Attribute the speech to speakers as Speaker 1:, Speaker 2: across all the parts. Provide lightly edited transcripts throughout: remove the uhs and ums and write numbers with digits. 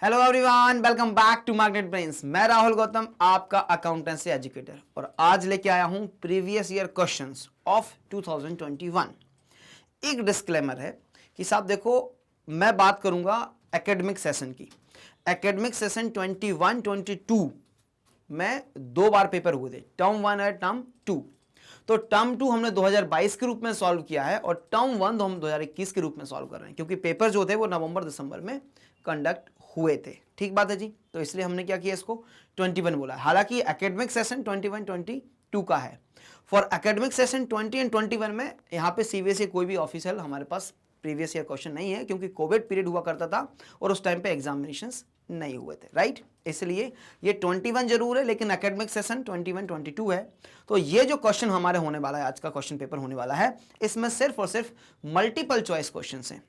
Speaker 1: Hello everyone, welcome back to magnet brains. मैं राहुल गौतम, आपका accountancy educator, और आज लेके आया हूं प्रीवियस ईयर क्वेश्चंस ऑफ 2021। एक डिस्क्लेमर है कि साहब देखो, मैं बात करूंगा एकेडमिक सेशन की। एकेडमिक सेशन 21-22 में 2 बार पेपर हुए थे, टर्म 1 और टर्म 2। तो टर्म 2 हमने 2022 के रूप में सॉल्व किया है और टर्म 1 तो हम 2021 के रूप में सॉल्व कर रहे हैं, क्योंकि पेपर जो थे वो नवंबर दिसंबर में कंडक्ट हुए थे। ठीक बात है जी। तो इसलिए हमने क्या किया, इसको 21 बोला। हालांकि एकेडमिक सेशन 21-22 का है। फॉर एकेडमिक सेशन 20 एंड 21 में यहाँ पे सीबीएसई कोई भी ऑफिशियल हमारे पास प्रीवियस ईयर क्वेश्चन नहीं है, क्योंकि कोविड पीरियड हुआ करता था और उस टाइम पे एग्जामिनेशंस नहीं हुए थे, राइट। इसलिए ये 21 जरूर है, लेकिन एकेडमिक सेशन 21-22 है। तो ये जो क्वेश्चन हमारे होने वाला है, आज का क्वेश्चन पेपर होने वाला है, इसमें सिर्फ और सिर्फ मल्टीपल चॉइस क्वेश्चन हैं।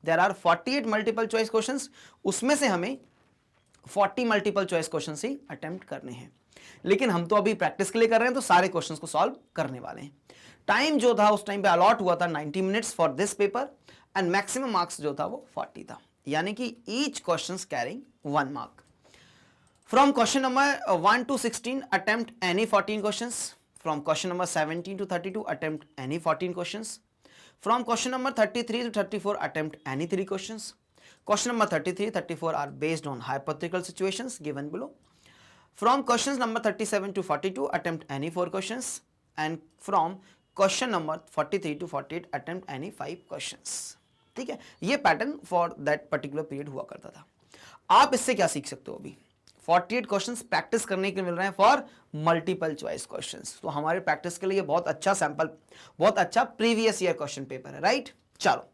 Speaker 1: There are 48 multiple choice questions, उसमें से हमें 40 मल्टीपल चॉइस क्वेश्चंस ही अटेम्प्ट करने हैं। लेकिन हम तो अभी प्रैक्टिस के लिए कर रहे हैं, तो सारे क्वेश्चंस को सॉल्व करने वाले हैं। टाइम जो था उस टाइम पे अलॉट हुआ था 90 minutes for this paper, and maximum marks जो था वो 40 था, यानी कि each question carrying 1 mark. From question number 1 to 16 attempt any 14 questions. From question number 17 to 32 attempt any 14 questions. From question number 33 to 34 attempt any 3 questions. Question number 33-34 are based on hypothetical situations given below. From questions number 37 to 42 attempt any 4 questions, and from question number 43 to 48 attempt any 5 questions. ठीक है, ये pattern for that particular period हुआ करता था। आप इससे क्या सीख सकते हो? अभी 48 क्वेश्चंस प्रैक्टिस करने के मिल रहे हैं फॉर मल्टीपल चॉइस क्वेश्चंस। तो हमारे प्रैक्टिस के लिए बहुत अच्छा सैंपल, बहुत अच्छा प्रीवियस ईयर क्वेश्चन पेपर है, राइट। चलो,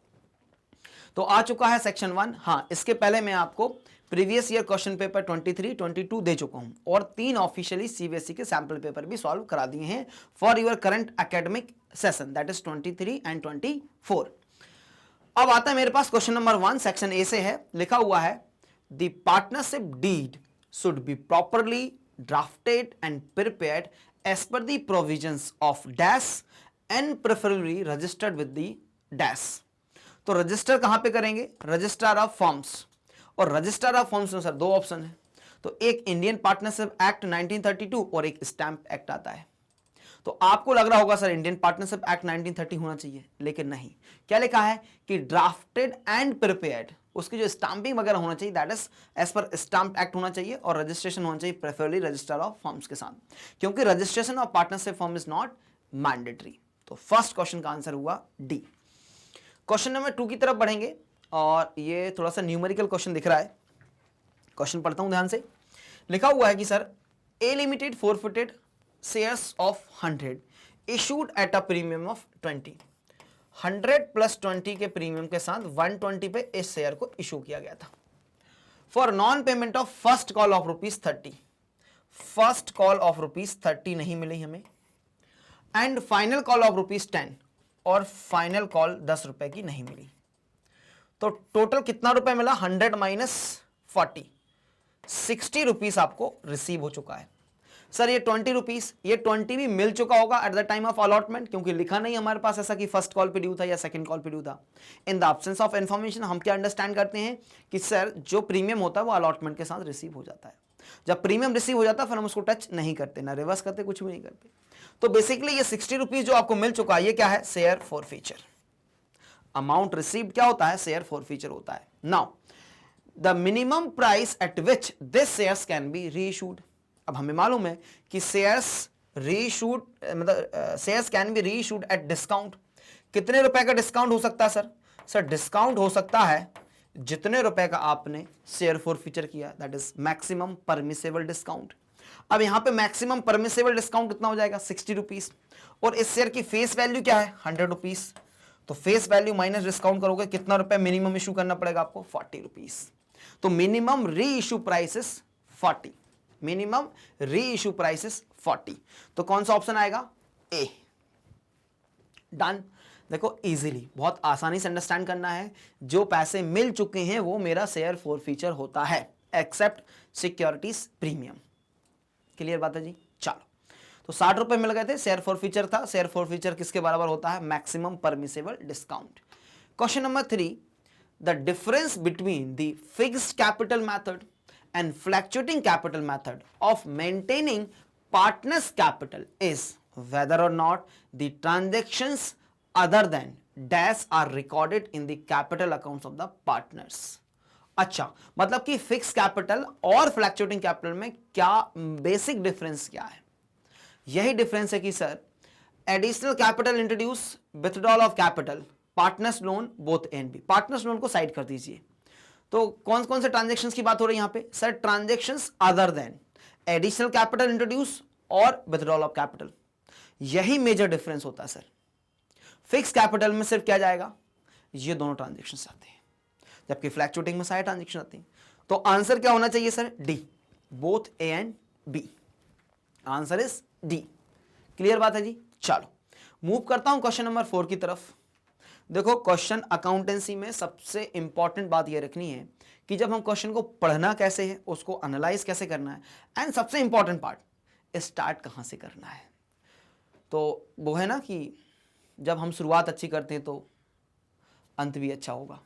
Speaker 1: तो आ चुका है सेक्शन 1। हाँ, इसके पहले मैं आपको प्रीवियस ईयर क्वेश्चन पेपर 23-22 दे चुका हूं, और 3 ऑफिशियली सीबीएसई के सैंपल पेपर भी सॉल्व करा दिए हैं for your current academic session, that is 23 and 24। अब आता है मेरे पास क्वेश्चन नंबर 1, सेक्शन ए से है। लिखा हुआ है, the partnership deed should be properly drafted and prepared as per the provisions of dash and preferably registered with the dash। तो रजिस्टर कहां पे करेंगे? Registrar of forms. और रजिस्ट्रार ऑफ फॉर्म्स में सर 2 ऑप्शन है। तो एक इंडियन पार्टनरशिप एक्ट 1932 और एक स्टैंप एक्ट आता है। तो आपको लग रहा होगा सर इंडियन पार्टनरशिप एक्ट 1930 होना चाहिए, लेकिन नहीं। क्या लिखा है कि ड्राफ्टेड एंड प्रिपेयर्ड, उसकी जो स्टाम्पिंग वगैरह होना चाहिए that is as per stamp act होना चाहिए, और रजिस्ट्रेशन होना चाहिए प्रेफरली रजिस्टर ऑफ फर्म्स के साथ, क्योंकि registration of partnership firm is not mandatory. तो फर्स्ट क्वेश्चन का आंसर हुआ डी। क्वेश्चन नंबर 2 की तरफ बढ़ेंगे, और ये थोड़ा सा न्यूमेरिकल क्वेश्चन दिख रहा है। क्वेश्चन पढ़ता हूं ध्यान से। लिखा हुआ है कि sir A limited forfeited shares of 100 issued at a premium of 20। 100 + 20 के प्रीमियम के साथ 120 पे इस शेयर को इशू किया गया था for non payment of first call of ₹30। First call of ₹30 नहीं मिली हमें, एंड फाइनल कॉल ऑफ ₹10, और फाइनल कॉल 10 रुपए की नहीं मिली। तो टोटल कितना रुपए मिला? 100 - 40, 60 रुपीस आपको रिसीव हो चुका है। सर ये 20 रुपीस, ये 20 भी मिल चुका होगा eight the time of allotment, क्योंकि लिखा नहीं हमारे पास ऐसा कि फर्स्ट कॉल पे ड्यू था या सेकंड कॉल पे ड्यू था। In the absence of information हम क्या अंडरस्टैंड करते हैं कि सर जो प्रीमियम होता है वो अलॉटमेंट के साथ रिसीव हो जाता है। जब प्रीमियम रिसीव हो जाता है फिर हम उसको टच नहीं करते, ना रिवर्स करते, कुछ भी नहीं करते। तो बेसिकली ये 60 रुपीज जो आपको मिल चुका है, ये क्या है? Share forfeiture. अमाउंट रिसीव्ड क्या होता है? शेयर फॉरफीचर होता है। Now the minimum price at which this shares can be reissued. अब हमें मालूम है कि शेयर्स रीइश्यूड, मतलब shares can be reissued at discount. कितने रुपए का डिस्काउंट हो सकता है सर? सर डिस्काउंट हो सकता है जितने रुपए का आपने शेयर फॉरफीचर किया, that is maximum permissible discount. अब यहां पे मैक्सिमम परमिसेबल डिस्काउंट कितना हो जाएगा? 60 रुपीस। और इस शेयर की फेस वैल्यू क्या है? 100 रुपीस। तो फेस वैल्यू माइनस डिस्काउंट करोगे, कितना रुपए मिनिमम इशू करना पड़ेगा आपको? 40 रुपीस। तो मिनिमम री इशू प्राइस इज 40। मिनिमम री इशू प्राइस इज 40। तो कौन सा ऑप्शन आएगा? ए। डन। देखो इजीली, बहुत आसानी से अंडरस्टैंड करना है। जो पैसे मिल चुके हैं वो मेरा शेयर फॉरफीचर होता है, एक्सेप्ट सिक्योरिटीज प्रीमियम। क्लियर बात है जी? चलो, तो 60 रुपए मिल गए थे, शेयर फॉरफीचर था। शेयर फॉरफीचर किसके बराबर होता है? Maximum permissible discount. Question number 3, the difference between the fixed capital method and fluctuating capital method of maintaining partners capital is whether or not the transactions other than dash are recorded in the capital accounts of the partners. अच्छा, मतलब कि fix capital और fluctuating capital में क्या basic difference क्या है? यही difference है कि sir additional capital introduce, withdrawal of capital, partners loan both A and B. Partners loan को साइड कर दीजिए। तो कौन कौन से ट्रांजेक्शन्स की बात हो रही है यहां पे? Sir transactions other than additional capital introduce और विथड्रॉल ऑफ कैपिटल, यही मेजर डिफरेंस होता है सर। फिक्स कैपिटल में सिर्फ क्या जाएगा? ये दोनों ट्रांजेक्शन्स आते हैं, जबकि फ्लक्चुएटिंग में सारे ट्रांजेक्शन आते हैं। तो आंसर क्या होना चाहिए sir? D, both A and B. Answer is D. Clear बात है जी? चलो मूव करता हूं क्वेश्चन नंबर 4 की तरफ। देखो क्वेश्चन अकाउंटेंसी में सबसे इंपॉर्टेंट बात यह रखनी है कि जब हम क्वेश्चन को पढ़ना कैसे है, उसको एनालाइज कैसे करना है, एंड सबसे इंपॉर्टेंट पार्ट स्टार्ट कहां से करना है। तो वो है ना कि जब हम शुरुआत अच्छी करते हैं तो अंत भी अच्छा होगा।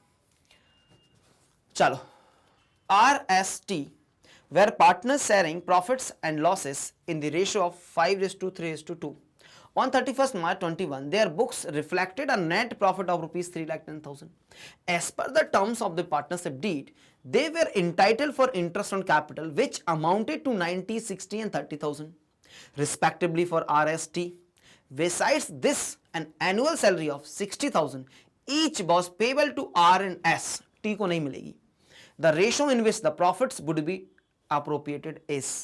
Speaker 1: चलो, RST where partners sharing profits and losses in the ratio of 5:3:2. On 31st March 21, their books reflected a net profit of rupees 3,10,000. As per the terms of the partnership deed, they were entitled for interest on capital which amounted to 90, 60 and 30,000 respectively for RST. Besides this, an annual salary of 60,000 each was payable to R and S. T को नहीं मिलेगी। The ratio in which the profits would be appropriated is.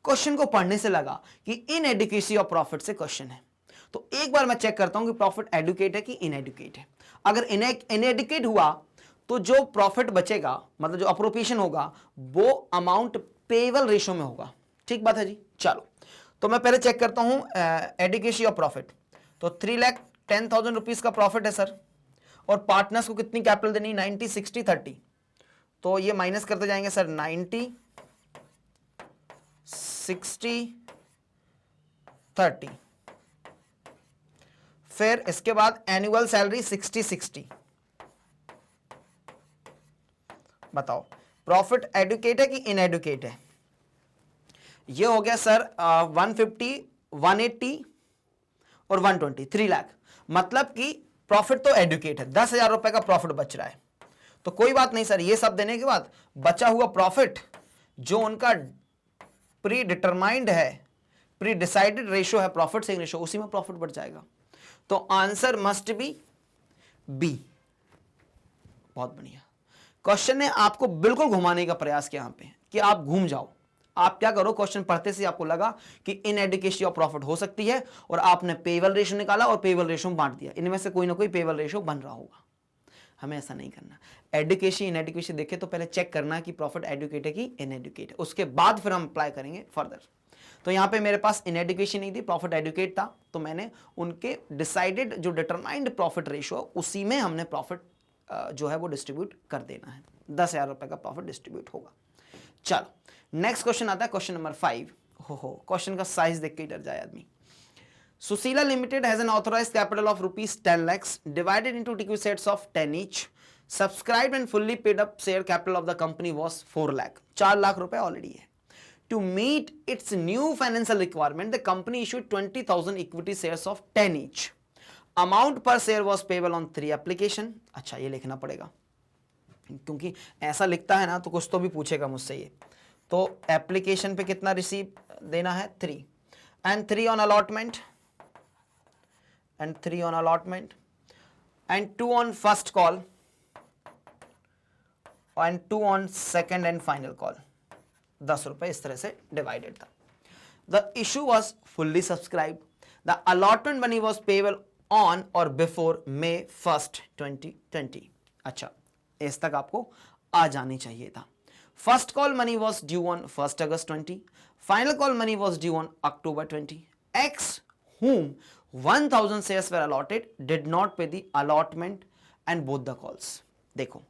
Speaker 1: Question को पढ़ने से लगा कि inadequacy of profit से question है, तो एक बार मैं चेक करता हूं कि प्रॉफिट एडुकेट है कि इनएडुकेट है। अगर इनएडुकेट हुआ तो जो प्रॉफिट बचेगा, मतलब जो अप्रोप्रिएशन होगा, वो अमाउंट पेएबल रेशियो में होगा। ठीक बात है जी? चलो, तो मैं पहले चेक करता हूं एडुकेसी ऑफ प्रॉफिट। तो 3,10,000 रुपीज का प्रॉफिट है सर, और पार्टनर्स को कितनी कैपिटल देनी? 90, 60, 30। तो ये माइनस करते जाएंगे सर, 90, 60, 30। फिर इसके बाद एनुअल सैलरी 60, 60। बताओ प्रॉफिट एडुकेट है कि इनएडुकेट है? ये हो गया सर 150, 180 और 120, 3 लाख। मतलब कि प्रॉफिट तो एडुकेट है, 10,000 रुपए का प्रॉफिट बच रहा है। तो कोई बात नहीं सर, ये सब देने के बाद बचा हुआ प्रॉफिट जो उनका प्री डिटरमाइंड है, प्री डिसाइडेड रेशियो है प्रॉफिट सेविंग रेशियो, उसी में प्रॉफिट बढ़ जाएगा। तो आंसर मस्ट बी बी। बहुत बढ़िया। क्वेश्चन ने आपको बिल्कुल घुमाने का प्रयास किया यहां पे कि आप घूम जाओ। आप क्या करो, क्वेश्चन पढ़ते से आपको लगा कि इनएडुकेसी ऑफ प्रॉफिट हो सकती है, और आपने पेएबल रेशियो निकाला और पेएबल रेशियो बांट दिया। इनमें से कोई ना कोई पेएबल रेशियो बन रहा होगा। हमें ऐसा नहीं करना। एडुकेसी इनएडुकेसी देखे तो पहले चेक करना कि प्रॉफिट एडुकेट है कि इनएडुकेट है, उसके बाद फिर हम अप्लाई करेंगे फर्दर। तो यहां पे मेरे पास इनएडुकेसी नहीं थी, प्रॉफिट एडुकेट था, तो मैंने उनके डिसाइडेड जो डिटरमाइंड प्रॉफिट रेशियो उसी में हमने प्रॉफिट जो है वो डिस्ट्रीब्यूट कर देना है। 10,000 रुपए का प्रॉफिट डिस्ट्रीब्यूट होगा। चलो नेक्स्ट क्वेश्चन आता है, क्वेश्चन नंबर 5। हो क्वेश्चन का साइज देख के डर जाए आदमी। Susila Limited has an authorized capital of rupees 10 lakhs divided into equity shares of 10 each. Subscribed and fully paid up share capital of the company was 4 lakh. 4 lakh रुपए already है। To meet its new financial requirement, the company issued 20,000 equity shares of 10 each. Amount per share was payable on 3 application. अच्छा, ये लिखना पड़ेगा क्योंकि ऐसा लिखता है ना तो कुछ तो भी पूछेगा मुझसे ये। तो एप्लीकेशन पे कितना रिसीव देना है? 3, and 3 on allotment, and 3 on allotment, and 2 on first call, and 2 on second and final call। 10 रुपए इस तरह से डिवाइडेड था। The issue was fully subscribed. The allotment money was payable on or before May 1st, 2020। अच्छा, इस तक आपको आ जानी चाहिए था। First call money was due on 1st August 20. Final call money was due on October 20. X whom 1,000 shares were allotted did not pay the allotment and both the calls। देखो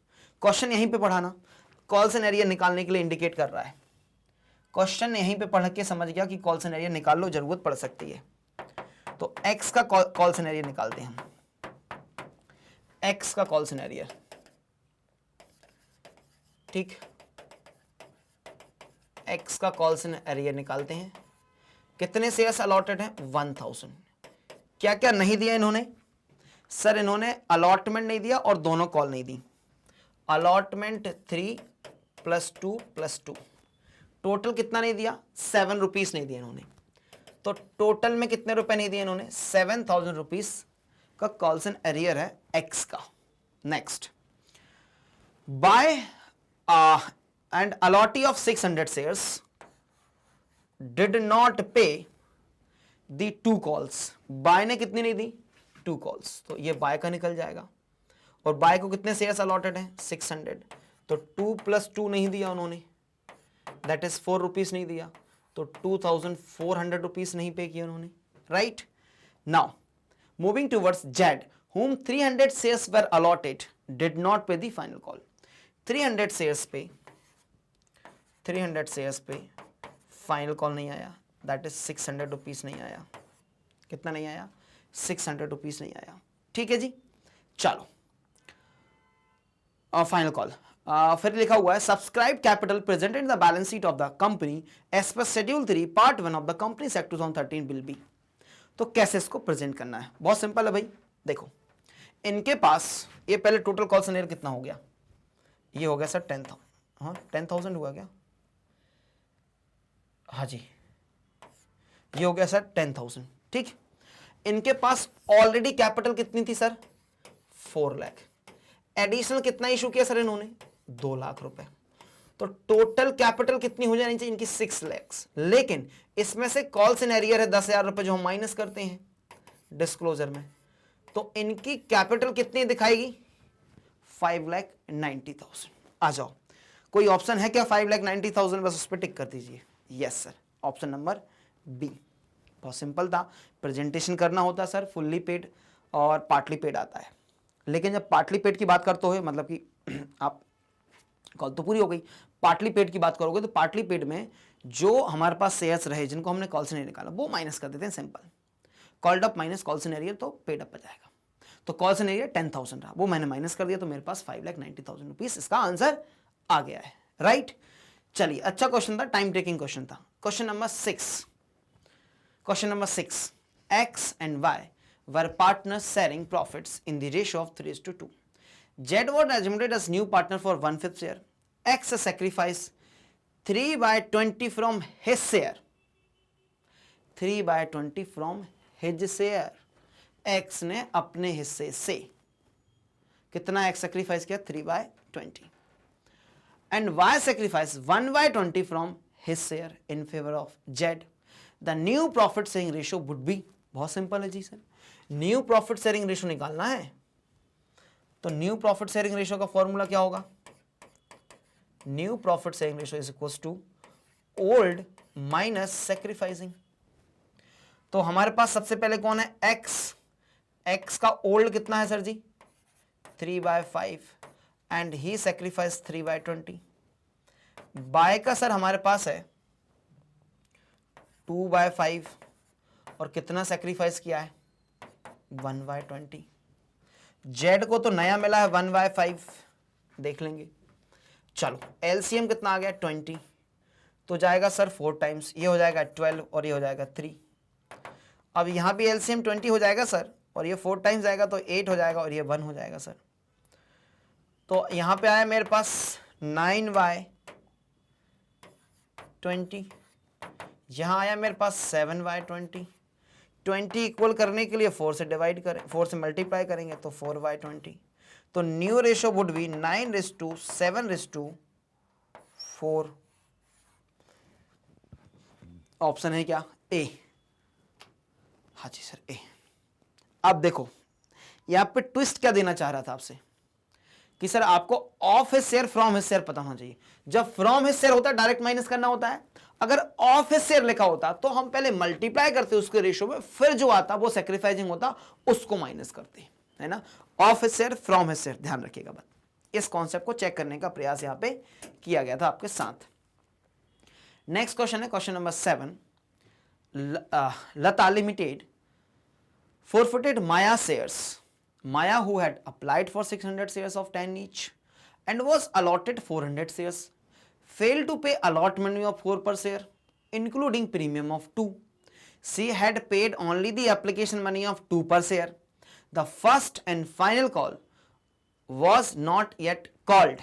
Speaker 1: question यहीं पे पढ़ाना, कॉल्स एंड एरिया निकालने के लिए indicate कर रहा है। क्वेश्चन यहीं पे पढ़ के समझ गया कि कॉल्स एंड एरिया निकाल लो, जरूरत पड़ सकती है। तो एक्स का कॉल्स एंड एरिया निकालते हैं हम। एक्स का कॉल्स एंड एरिया ठीक, एक्स का कॉल्सन एरियर निकालते हैं। कितने शेयर्स अलॉटेड हैं? 1000। क्या क्या नहीं दिया इन्होंने? सर इन्होंने अलॉटमेंट नहीं दिया और दोनों कॉल नहीं दी। अलॉटमेंट 3 + 2 + 2, टोटल कितना नहीं दिया? 7 रुपीज नहीं दिए इन्होंने। तो टोटल में कितने रुपए नहीं दिए इन्होंने? 7000 रुपीज का कॉल्सन एरियर है एक्स का। Next, by an allottee of 600 shares did not pay the 2 calls. Bye ने कितनी नहीं दी? 2 कॉल्स, तो ये बाय का निकल जाएगा। और बाय को कितने शेयर्स अलॉटेड हैं? 600, तो 2 + 2 नहीं दिया उन्होंने, दैट इज 4 रुपीज नहीं दिया, तो 2400 रुपीज नहीं पे किया उन्होंने, right. Now moving towards Z, whom 300 shares were allotted did not pay the final call। 300 shares पे फाइनल कॉल नहीं आया, दैट इज 600 रुपीज नहीं आया। कितना नहीं आया? 600 रुपीज नहीं आया। ठीक है जी, चलो फाइनल कॉल। फिर लिखा हुआ है subscribe capital presented in the balance sheet of the company as per schedule 3 part 1 of the companies act 2013 will be. तो कैसे इसको प्रेजेंट करना है? बहुत सिंपल है भाई। देखो इनके पास ये पहले टोटल कॉल्सन एरियर कितना हो गया? ये हो गया सर 10,000। हाँ 10,000 हुआ क्या? हाँ जी, ये हो गया सर 10,000। ठीक, इनके पास ऑलरेडी कैपिटल कितनी थी सर? 4 लाख। एडिशनल कितना इशू किया सर इन्होंने? 2 लाख रुपए। तो टोटल कैपिटल कितनी हो जानी चाहिए इनकी? 6 लाख। लेकिन इसमें से कॉल्सन एरियर है 10,000 रुपए जो हम माइनस करते हैं डिस्क्लोजर में, तो इनकी कैपिटल कितनी दिखाएगी? 5,90,000। आ जाओ, कोई ऑप्शन है क्या 5,90,000? बस उस पर टिक कर दीजिए। Yes sir, option number B. बहुत सिंपल था, प्रेजेंटेशन करना होता है सर, फुल्ली पेड और पार्टली पेड आता है। लेकिन जब पार्टली पेड की बात करते हो, मतलब कि आप कॉल तो पूरी हो गई, पार्टली पेड की बात करोगे तो पार्टली पेड में जो हमारे पास शेयर्स रहे जिनको हमने कॉल्सन एरियर निकाला वो माइनस कर देते हैं। Simple, called up minus calls in arrear, तो पेड अप आ जाएगा। तो कॉल्सन एरियर 10,000 रहा, वो मैंने माइनस कर दिया, तो मेरे पास 5,90,000 रुपीज इसका आंसर आ गया है, राइट। चलिए, अच्छा क्वेश्चन था, टाइम टेकिंग क्वेश्चन था। Question number 6, X and Y were partners sharing profits in the ratio of 3:2. Z was assumed as new partner for 1/5 share. X sacrificed 3/20 from his share. 3/20 from his share. X ने अपने हिस्से से कितना X sacrifice किया? 3/20. And Y sacrificed 1/20 from his share in favor of Z. The new profit sharing ratio would be, बहुत simple है जी sir, new profit sharing ratio निकालना है। तो न्यू प्रॉफिट शेयरिंग रेशियो का फॉर्मूला क्या होगा? New profit sharing ratio is equal to old minus sacrificing. तो हमारे पास सबसे पहले कौन है? एक्स। एक्स का ओल्ड कितना है सर जी? 3/5 एंड ही सैक्रिफाइस 3/20। बाय का सर हमारे पास है 2/5 और कितना सैक्रिफाइस किया है? 1/20। जेड को तो नया मिला है 1/5, देख लेंगे। चलो एलसीएम कितना आ गया? 20, तो जाएगा सर 4 टाइम्स, ये हो जाएगा 12 और ये हो जाएगा 3। अब यहां भी एलसीएम 20 हो जाएगा सर, और ये 4 टाइम्स जाएगा तो 8 हो जाएगा और ये 1 हो जाएगा सर। तो यहां पे आया मेरे पास 9/20, यहां आया मेरे पास 7/20। 20 इक्वल करने के लिए 4 से डिवाइड करें, 4 से मल्टीप्लाई करेंगे तो 4/20। तो new ratio would be 9:7:4। Option है क्या? ए। हाँ जी सर, ए। अब देखो यहां पे ट्विस्ट क्या देना चाह रहा था आपसे कि सर आपको of his share from his share पता होना चाहिए। जब फ्रॉम हिज शेयर होता है डायरेक्ट माइनस करना होता है, अगर ऑफ हिज शेयर लिखा होता तो हम पहले मल्टीप्लाई करते उसके रेशियो में, फिर जो आता वो सैक्रिफाइसिंग होता उसको माइनस करते, है ना। Of his share from his share, ध्यान रखिएगा बात। इस कॉन्सेप्ट को चेक करने का प्रयास यहां पे किया गया था आपके साथ। नेक्स्ट क्वेश्चन है question number 7। Lata limited forfeited Maya shares. Maya, who had applied for 600 shares of 10 each and was allotted 400 shares, failed to pay allot money of 4 per share, including premium of 2. She had paid only the application money of 2 per share. The first and final call was not yet called.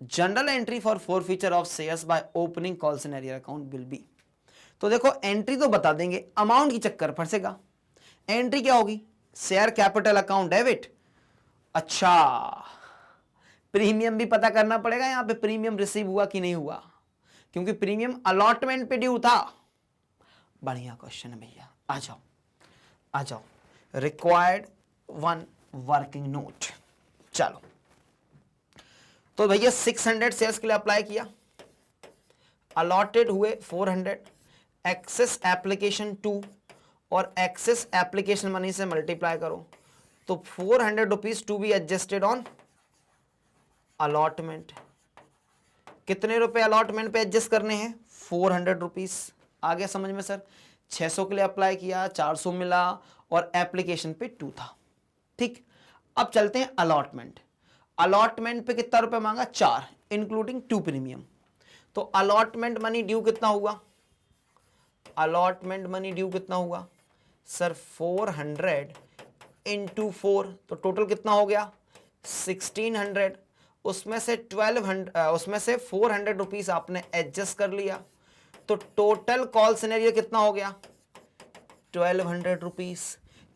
Speaker 1: General entry for forfeiture of shares by opening calls in arrear account will be. तो देखो entry तो बता देंगे, amount की चक्कर फंसेगा। Entry क्या होगी? Share capital account debit. अच्छा, प्रीमियम भी पता करना पड़ेगा यहां पे, प्रीमियम रिसीव हुआ कि नहीं हुआ, क्योंकि प्रीमियम अलॉटमेंट पे ड्यू था। बढ़िया क्वेश्चन है भैया, आ जाओ आ जाओ। Required 1 working note. चलो तो भैया 600 शेयर्स के लिए अप्लाई किया, अलॉटेड हुए 400, एक्सेस एप्लीकेशन 2 और एक्सेस एप्लीकेशन मनी से मल्टीप्लाई करो तो 400 rupees to be adjusted on allotment. कितने रुपए अलॉटमेंट पे एडजस्ट करने हैं? 400 रुपीज। आगे समझ में सर? 600 के लिए अप्लाई किया, 400 मिला और एप्लीकेशन पे 2 था। ठीक, अब चलते हैं अलॉटमेंट। अलॉटमेंट पे कितना रुपए मांगा? 4 इंक्लूडिंग 2 प्रीमियम। तो अलॉटमेंट मनी ड्यू कितना हुआ? अलॉटमेंट मनी ड्यू कितना हुआ सर? 400 इंटू 4, तो टोटल कितना हो गया? 1600। उसमें से 400 रुपीज आपने एडजस्ट कर लिया, तो टोटल कॉल सिनेरियो कितना हो गया? 1200 रुपीज।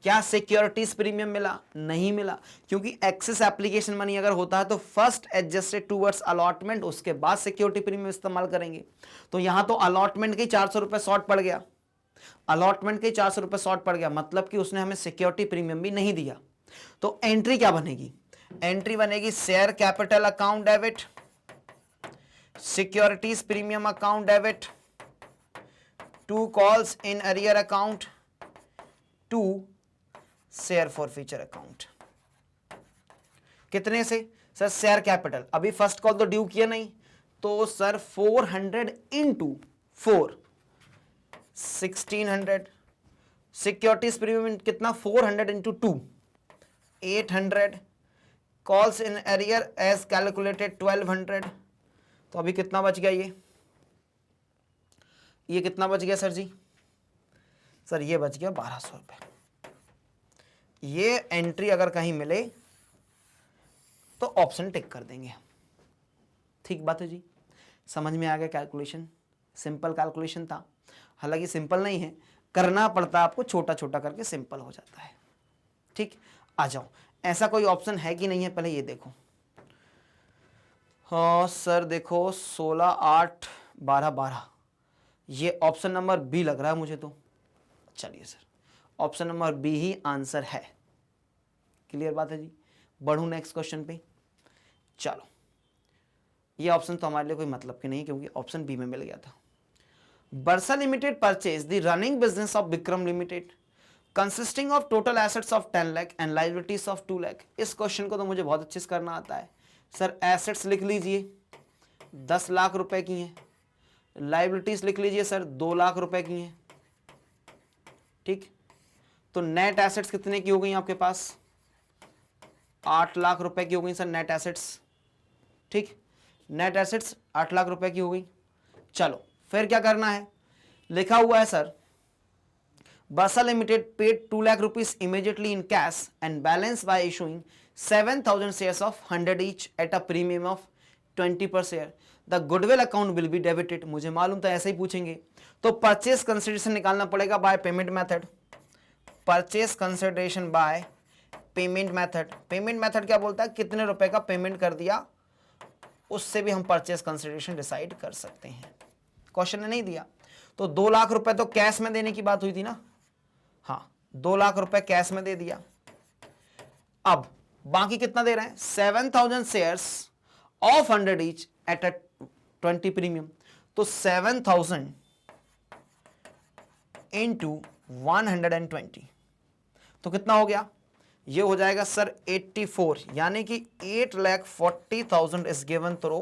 Speaker 1: क्या सिक्योरिटीज प्रीमियम मिला? नहीं मिला, क्योंकि एक्सेस एप्लीकेशन मनी अगर होता है तो फर्स्ट एडजस्टेड टूवर्ड्स अलॉटमेंट, उसके बाद सिक्योरिटी प्रीमियम इस्तेमाल करेंगे। तो यहां तो अलॉटमेंट के 400 रुपए शॉर्ट पड़ गया, अलॉटमेंट के 400 रुपए शॉर्ट पड़ गया, मतलब कि उसने हमें सिक्योरिटी प्रीमियम भी नहीं दिया। तो एंट्री क्या बनेगी? एंट्री बनेगी share capital account debit, securities premium account debit, 2 calls in arrear account, 2 share forfeiture account. कितने से सर? शेयर कैपिटल, अभी फर्स्ट कॉल तो ड्यू किया नहीं, तो सर 400 इंटू 4 1600। सिक्योरिटीज प्रीमियम कितना? 400 into 2 800। Calls in arrear as calculated 1200। तो अभी कितना बच गया? ये कितना बच गया सर जी? सर ये बच गया 1200 रुपये। ये एंट्री अगर कहीं मिले तो ऑप्शन टिक कर देंगे। ठीक बात है जी, समझ में आ गया कैलकुलेशन? सिंपल कैलकुलेशन था, हालांकि सिंपल नहीं है, करना पड़ता है आपको, छोटा छोटा करके सिंपल हो जाता है। ठीक, आ जाओ। ऐसा कोई ऑप्शन है कि नहीं है, पहले ये देखो। हाँ सर देखो 16 8 12 12, ये ऑप्शन नंबर बी लग रहा है मुझे तो। चलिए सर, ऑप्शन नंबर बी ही आंसर है। क्लियर बात है जी? बढ़ूं नेक्स्ट क्वेश्चन पे। चलो, ये ऑप्शन तो हमारे लिए कोई मतलब की नहीं, क्योंकि ऑप्शन बी में मिल गया था। Bursa limited purchase the running business of Vikram limited consisting of total assets of 10 lakh and liabilities of 2 lakh. इस क्वेश्चन को तो मुझे बहुत अच्छे से करना आता है सर। एसेट्स लिख लीजिए 10 लाख रुपए की हैं, लाइबिलिटीज लिख लीजिए सर 2 लाख रुपए की हैं। ठीक, तो नेट एसेट्स कितने की हो गई आपके पास? 8 लाख रुपए की हो गई सर नेट एसेट्स। ठीक, नेट एसेट्स 8 लाख रुपए की हो गई। चलो फिर क्या करना है? लिखा हुआ है sir, bursa limited paid 2 lakh rupees immediately in cash and balance bye issuing 7000 shares of 100 each at a premium of 20 पर share. The goodwill account will be debited. मुझे मालूम था ऐसे ही पूछेंगे, तो परचेस कंसिडरेशन निकालना पड़ेगा by payment method. Purchase consideration by payment method. Payment method क्या बोलता है? कितने रुपए का पेमेंट कर दिया, उससे भी हम परचेस कंसिडरेशन डिसाइड कर सकते हैं। क्वेश्चन ने नहीं दिया तो 2 लाख रुपए तो कैश में देने की बात हुई थी ना। हाँ, 2 लाख रुपए कैश में दे दिया। अब बाकी कितना दे रहे हैं? 7000 shares of 100 each at a 20 premium. तो 7000 इंटू 120, तो कितना हो गया? ये हो जाएगा सर 84, यानी कि 8,40,000 is given through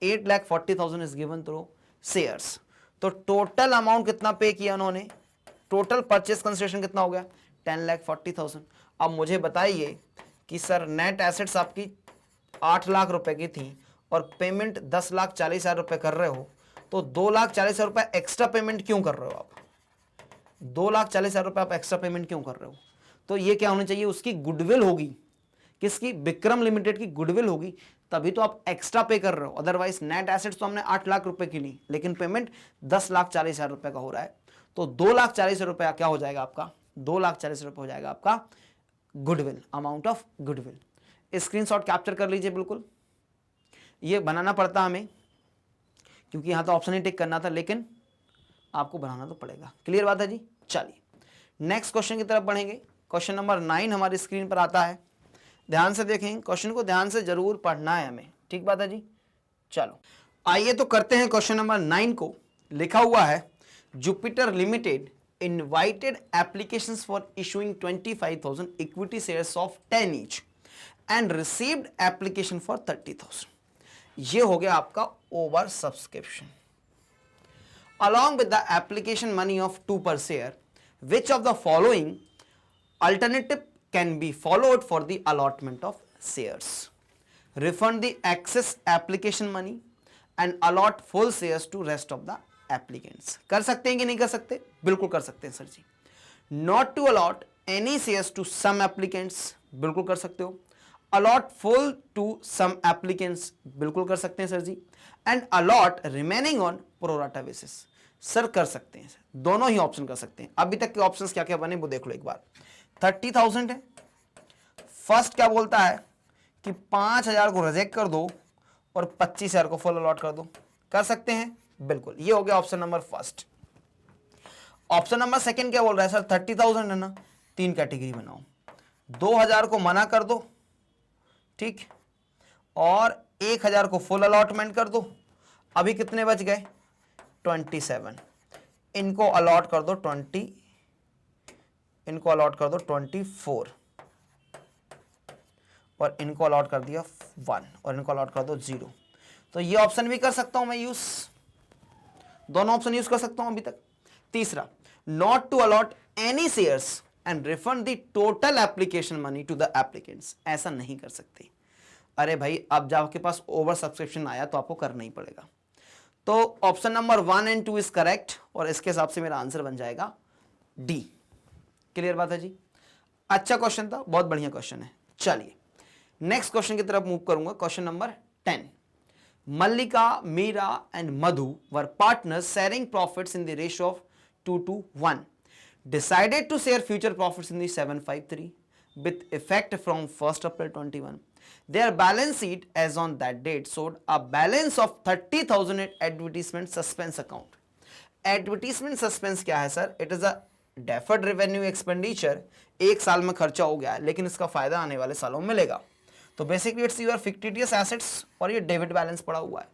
Speaker 1: 8,40,000 is given through shares. तो टोटल अमाउंट कितना पे किया उन्होंने? टोटल परचेस कंसिडरेशन कितना हो गया? 10,40,000। अब मुझे बताइए कि सर नेट एसेट्स आपकी 8 लाख रुपए की थी और पेमेंट 10,40,000 रुपए कर रहे हो, तो 2,40,000 रुपए एक्स्ट्रा पेमेंट क्यों कर रहे हो आप? 2,40,000 रुपए आप एक्स्ट्रा पेमेंट क्यों कर रहे हो? तो ये क्या होनी चाहिए, उसकी गुडविल होगी, किसकी? विक्रम लिमिटेड की गुडविल होगी, तभी तो आप एक्स्ट्रा पे कर रहे हो। अदरवाइज नेट एसेट्स तो हमने 8 लाख रुपए की ली, लेकिन पेमेंट 10,40,000 रुपए का हो रहा है, तो 2,40,000 रुपया क्या हो जाएगा आपका? 2,40,000 रुपये हो जाएगा आपका goodwill, amount of goodwill. Screenshot capture कर लीजिए बिल्कुल। ये बनाना पड़ता हमें क्योंकि यहां तो ऑप्शन ही टिक करना था, लेकिन आपको बनाना तो पड़ेगा। क्लियर बात है जी? चलिए नेक्स्ट क्वेश्चन की तरफ बढ़ेंगे। क्वेश्चन नंबर 9 हमारी स्क्रीन पर आता है, ध्यान से देखें, क्वेश्चन को ध्यान से जरूर पढ़ना है हमें, ठीक बात है जी? चलो आइए तो करते हैं क्वेश्चन नंबर 9 को। लिखा हुआ है Jupiter limited invited applications for issuing 25,000 equity shares of 10 each and received application for 30,000. ये हो गया आपका over subscription. Along with the application money of 2 per share, which of the following alternative can be followed for the allotment of shares? Refund the excess application money and allot full shares to rest of the applicants. कर सकते हैं कि नहीं कर सकते? बिल्कुल कर सकते हैं सर जी। Not to allot any shares to some applicants, बिल्कुल कर सकते हो। Allot full to some applicants, बिल्कुल कर सकते हैं सर जी। And allot remaining on pro rata basis, sir कर सकते हैं सर, दोनों ही ऑप्शन कर सकते हैं। अभी तक के ऑप्शंस क्या क्या बने वो देख लो एक बार। 30,000 है, फर्स्ट क्या बोलता है कि 5,000 को रिजेक्ट कर दो और 25,000 को फुल अलॉट कर दो, कर सकते हैं बिल्कुल। ये हो गया option number first. Option number second क्या बोल रहा है सर? 30,000 है ना, 3 कैटेगरी बनाओ, 2,000 को मना कर दो, ठीक, और 1,000 को फुल अलॉटमेंट कर दो। अभी कितने बच गए? 27। इनको अलॉट कर दो 20, इनको अलॉट कर दो 24, और इनको अलॉट कर दिया 1, और इनको अलॉट कर दो 0। तो ये ऑप्शन भी कर सकता हूं मैं यूज, दोनों ऑप्शन यूज कर सकता हूं अभी तक। तीसरा, not to allot any shares and refund the total application money to the applicants, ऐसा नहीं कर सकते। अरे भाई अब जब आपके पास ओवर सब्सक्रिप्शन आया तो आपको करना ही पड़ेगा। तो option number 1 and 2 is correct, और इसके हिसाब से मेरा आंसर बन जाएगा डी। क्लियर बात है जी? अच्छा क्वेश्चन था, बहुत बढ़िया क्वेश्चन है। चलिए नेक्स्ट क्वेश्चन की तरफ मूव करूंगा। Question number 10, Mallika, Meera and Madhu were partners sharing profits in the ratio of 2:1. Decided to share future profits in the 753 with effect from 1st April 21. Their balance sheet as on that date showed a balance of 30,000 at advertisement suspense account. Advertisement suspense क्या है sir? It is a deferred revenue expenditure. एक साल में खर्चा हो गया है लेकिन इसका फायदा आने वाले सालों में मिलेगा। तो basically it's your fictitious assets और ये डेबिट बैलेंस पड़ा हुआ है।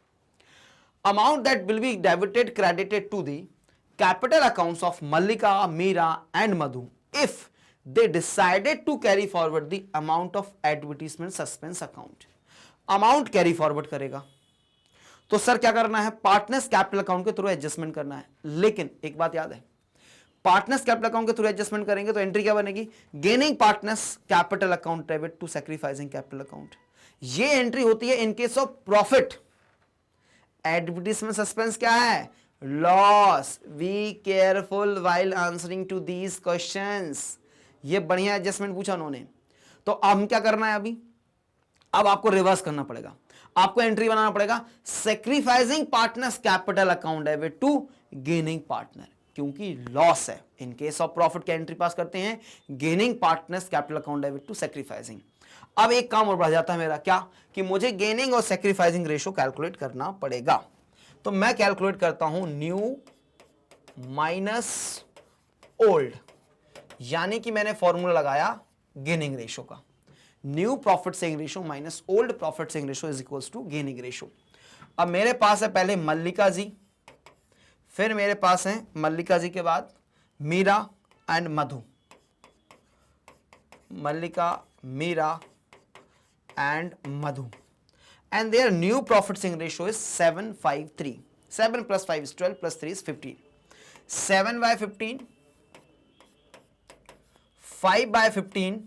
Speaker 1: Amount that will be debited credited to the capital accounts of Mallika, Meera and Madhu if they decided to carry forward the amount of advertisement suspense account. Amount carry forward करेगा तो sir क्या करना है? पार्टनर्स कैपिटल अकाउंट के through adjustment करना है। लेकिन एक बात याद है, पार्टनर्स कैपिटल अकाउंट के थ्रू एडजस्टमेंट करेंगे तो एंट्री क्या बनेगी? Gaining partners capital account debit to sacrificing capital account. ये एंट्री होती है in case of profit. Advertisement suspense क्या है? Loss. Be careful while answering to these questions. ये बढ़िया एडजस्टमेंट पूछा उन्होंने। तो अब हम क्या करना है? अभी अब आपको रिवर्स करना पड़ेगा, आपको एंट्री बनाना पड़ेगा sacrificing partners capital account debit to gaining partner, क्योंकि लॉस है। इन केस ऑफ प्रॉफिट क्या एंट्री पास करते हैं? Gaining partners capital account debit to sacrificing. अब एक काम और बढ़ जाता है मेरा, क्या कि मुझे गेनिंग और सैक्रिफाइसिंग रेशियो कैलकुलेट करना पड़ेगा। तो मैं कैलकुलेट करता हूं न्यू माइनस ओल्ड, यानी कि मैंने फॉर्मूला लगाया गेनिंग रेशियो का। New profit saving ratio minus old profit saving ratio is equals to gaining ratio. अब मेरे पास है पहले मल्लिका जी, फिर मेरे पास है मल्लिका जी के बाद Meera and Madhu. Mallika, Meera and Madhu, and their new profit saving ratio is 753। 7 + 5 is 12 + 3 is 15। 7/15, 5/15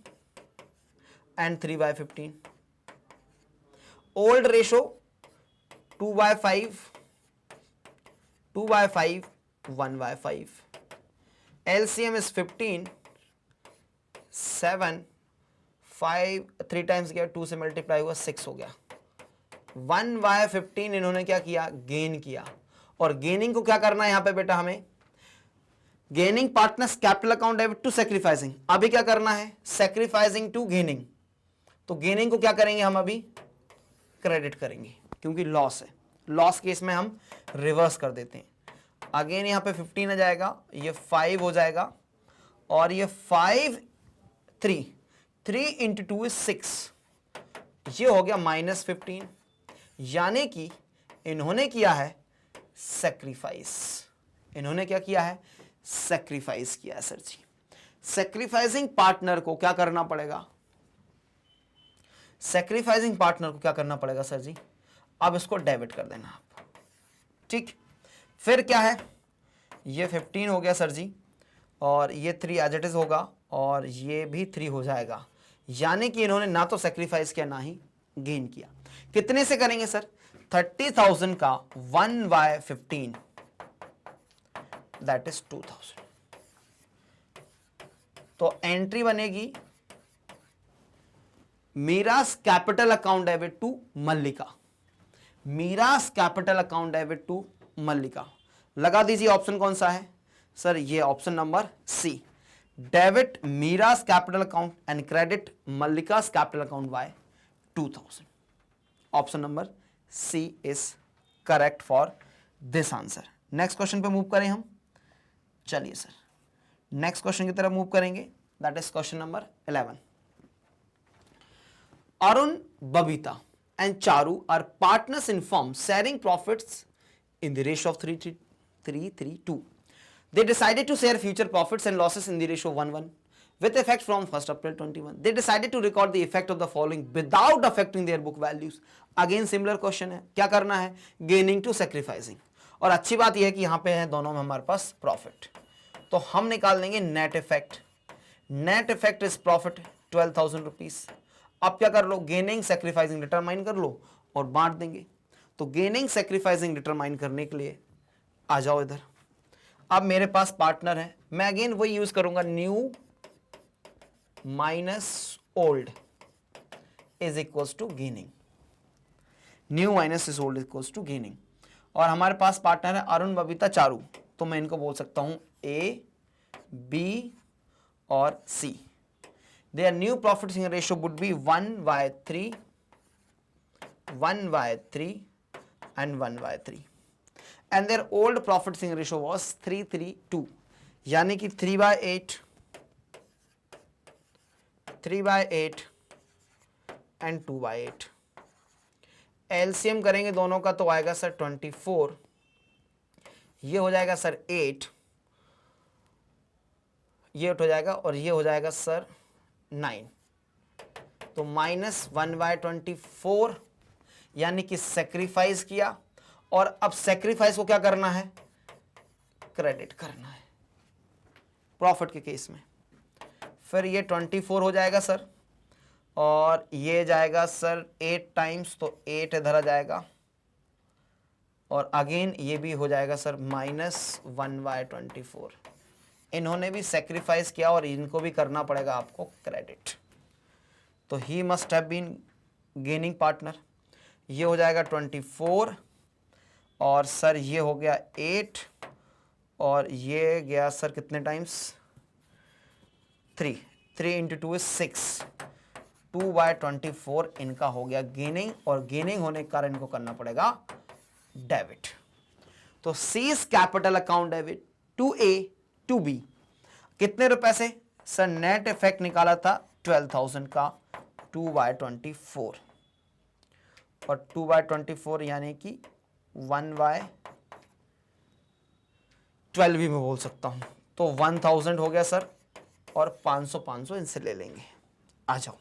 Speaker 1: and 3/15। Old ratio 2/5, 2/5, 1/5. LCM is 15, 7, 5, 3 times गया, 2 से मल्टीप्लाई हुआ 6 हो गया. 1/15 इन्होंने क्या किया, गेन किया. और गेनिंग को क्या करना है यहां पे बेटा, हमें gaining partners capital account debit to sacrificing. अभी क्या करना है, सैक्रिफाइसिंग टू गेनिंग. तो गेनिंग को क्या करेंगे हम, अभी क्रेडिट करेंगे क्योंकि लॉस है. लॉस केस में हम रिवर्स कर देते हैं. अगेन यहां पे 15 आ जाएगा, ये 5 हो जाएगा, और ये 5, 3 इंटू 2 is 6, ये हो गया -15. यानी कि इन्होंने किया है सैक्रिफाइस. इन्होंने क्या किया है, सैक्रिफाइस किया है सर जी. सैक्रिफाइसिंग पार्टनर को क्या करना पड़ेगा, सैक्रिफाइसिंग पार्टनर को क्या करना पड़ेगा सर जी, अब इसको डेबिट कर देना आप. ठीक, फिर क्या है, ये 15 हो गया सर जी, और ये 3 एज इट इज होगा, और ये भी 3 हो जाएगा. यानी कि इन्होंने ना तो सैक्रिफाइस किया ना ही गेन किया. कितने से करेंगे सर, 30,000 का 1/15 दैट इज 2,000. तो एंट्री बनेगी Meera's capital account debit to Mallika. Meera's capital account debit to Mallika. लगा दीजिए ऑप्शन कौन सा है सर, ये option number C. Debit Meera's capital account and credit Mallika's capital account by 2,000. Option number C is correct for this answer. Next question पे move करें हम. चलिए सर नेक्स्ट क्वेश्चन की तरफ मूव करेंगे, that is question number 11. Arun, Babita and Charu are partners in firm sharing profits in the ratio of 3:3:2. They decided to share future profits and losses in the ratio 1:1 with effect from 1st April 21. They decided to record the effect of the following without affecting their book values. Again similar question है, क्या करना है, gaining to sacrificing. और अच्छी बात यह है कि यहाँ पे है दोनों में हमारे पास प्रॉफिट, तो हम निकाल देंगे net effect. Net effect is profit 12,000 rupees. अब क्या कर लो, गेनिंग सैक्रिफाइसिंग डिटरमाइन कर लो और बांट देंगे. तो गेनिंग सैक्रिफाइसिंग डिटरमाइन करने के लिए आ जाओ इधर. अब मेरे पास पार्टनर है, मैं अगेन वही यूज करूंगा, new minus old is equals to gaining. New minus is old equals to gaining. और हमारे पास पार्टनर है अरुण, बबीता, चारू, तो मैं इनको बोल सकता हूं ए, बी और सी. Their new profit sharing ratio would be 1/3, 1/3 and 1/3. And their old profit sharing ratio was 3:3:2. यानी कि 3/8, 3/8 and 2/8. LCM करेंगे दोनों का तो आएगा सर 24. ये हो जाएगा सर 8, ये हो जाएगा, और ये हो जाएगा सर 9. तो -1/24 यानी कि सेक्रीफाइस किया, और अब सेक्रीफाइस को क्या करना है, क्रेडिट करना है प्रॉफिट के केस में. फिर ये 24 हो जाएगा सर, और ये जाएगा सर 8 टाइम्स, तो 8 इधर आ जाएगा, और अगेन ये भी हो जाएगा सर -1/24. इन्होंने भी सेक्रीफाइस किया और इनको भी करना पड़ेगा आपको क्रेडिट. तो he must have been gaining partner. ये हो जाएगा 24, और सर ये हो गया 8, और ये गया सर कितने टाइम्स, 3 इंटू 2 is 6. 2/24 इनका हो गया गेनिंग, और गेनिंग होने के कारण इनको करना पड़ेगा डेबिट. तो C's capital account debit to A to B. कितने रुपए से सर, नेट इफेक्ट निकाला था 12,000 का 2/24, और 2/24 यानी कि 1/12 भी मैं बोल सकता हूं. तो 1,000 हो गया सर, और 500 इनसे ले लेंगे. आ जाओ.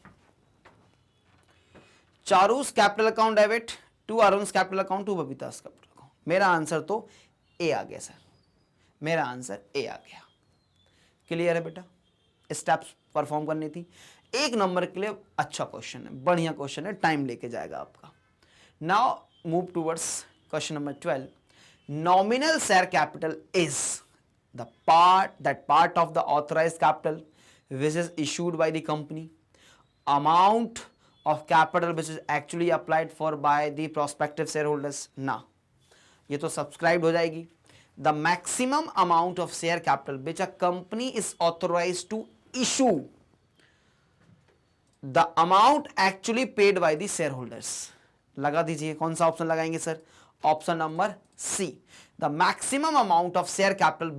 Speaker 1: Charu's capital account debit to Arun capital account to Babita's capital account. मेरा आंसर तो ए आ गया सर, मेरा आंसर ए आ गया. क्लियर है बेटा, स्टेप्स परफॉर्म करनी थी. 1 नंबर के लिए अच्छा क्वेश्चन है, बढ़िया क्वेश्चन है, टाइम लेके जाएगा आपका. Now move towards question number 12. Nominal share capital is the part of the authorized capital which is issued by the company, amount of capital which is actually applied for by the prospective shareholders. ना ये तो subscribed हो जाएगी. The maximum amount of share capital which a company is authorized to issue, the amount actually paid by the shareholders. लगा दीजिए, कौन सा option लगाएंगे sir? Option number C. The maximum amount of share capital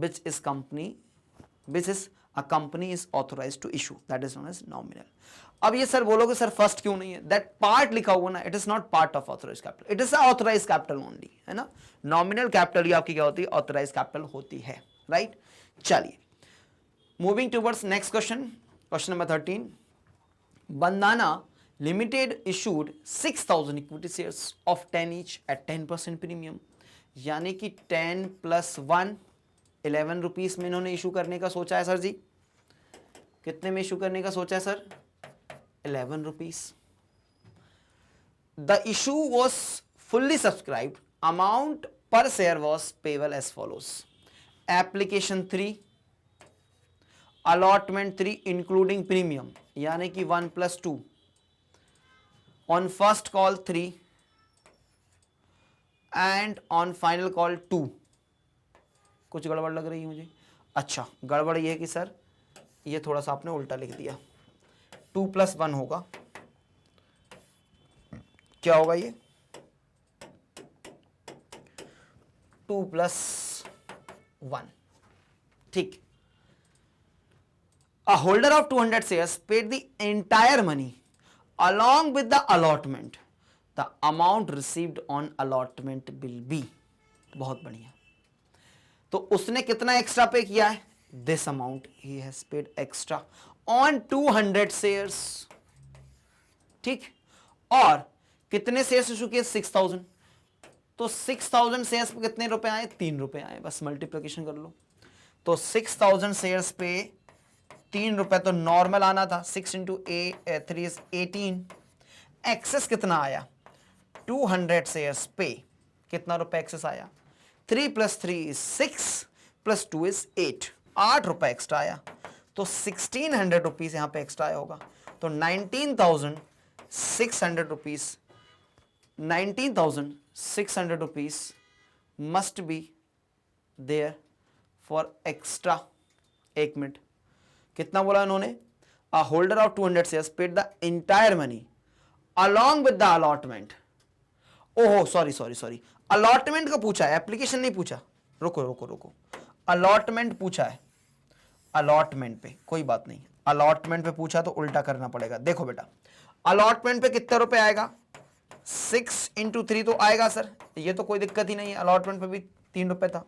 Speaker 1: which is a company is authorized to issue, that is known as nominal. अब ये sir बोलोगे sir first क्यों नहीं है? दैट पार्ट लिखा हुआ ना, it is not part of authorise capital, it is authorise capital only, है ना. नॉमिनल कैपिटल ये आपकी क्या होती है? ऑथोराइज कैपिटल होती है, राइट. चलिए moving towards next question, question number 13. Bandana limited issued 6000 equity shares of 10 each eight 10% premium, यानी कि 10 + 1 11 रुपीस में इन्होंने इशू करने का सोचा है सर जी. कितने में इशू करने का सोचा है sir? 11 rupees. The issue was fully subscribed. Amount per share was payable as follows. Application 3, allotment 3 including premium, यानी कि 1 + 2, on first call 3 and on final call 2. कुछ गड़बड़ लग रही है मुझे. अच्छा, गड़बड़ ये है कि सर ये थोड़ा सा आपने उल्टा लिख दिया. 2 + 1 होगा, क्या होगा ये? 2 + 1. ठीक. A holder of 200 shares paid the entire money along with the allotment. The amount received on allotment will be. बहुत बढ़िया. तो उसने कितना एक्स्ट्रा पे किया है? This amount he has paid extra on 200 shares. ठीक. और कितने शेयर्स इशू किए? 6000. तो 6000 शेयर्स पे कितने रुपए आए? 3 रुपए आए. बस मल्टीप्लिकेशन कर लो. तो 6000 शेयर्स पे 3 रुपए तो नॉर्मल आना था. 6 × 3 is 18. एक्सेस कितना आया? 200 शेयर्स पे कितना रुपए एक्सेस आया? 3 + 3 is 6 + 2 is 8. 8 रुपए एक्स्ट्रा आया. तो 1600 रुपीज यहां पे एक्स्ट्रा आया होगा. तो 19,600 rupees 19,600 rupees must be there for extra. एक मिनट, कितना बोला इन्होंने? A holder of 200 shares paid the entire money along with the allotment. ओहो सॉरी, अलॉटमेंट का पूछा है, एप्लीकेशन नहीं पूछा. रुको, अलॉटमेंट पूछा है. अलॉटमेंट पे कोई बात नहीं, अलॉटमेंट पे पूछा तो उल्टा करना पड़ेगा. देखो बेटा, अलॉटमेंट पे कितने रुपए आएगा? 6 × 3 तो आएगा सर, ये तो कोई दिक्कत ही नहीं है. अलॉटमेंट पे भी 3 रुपए था.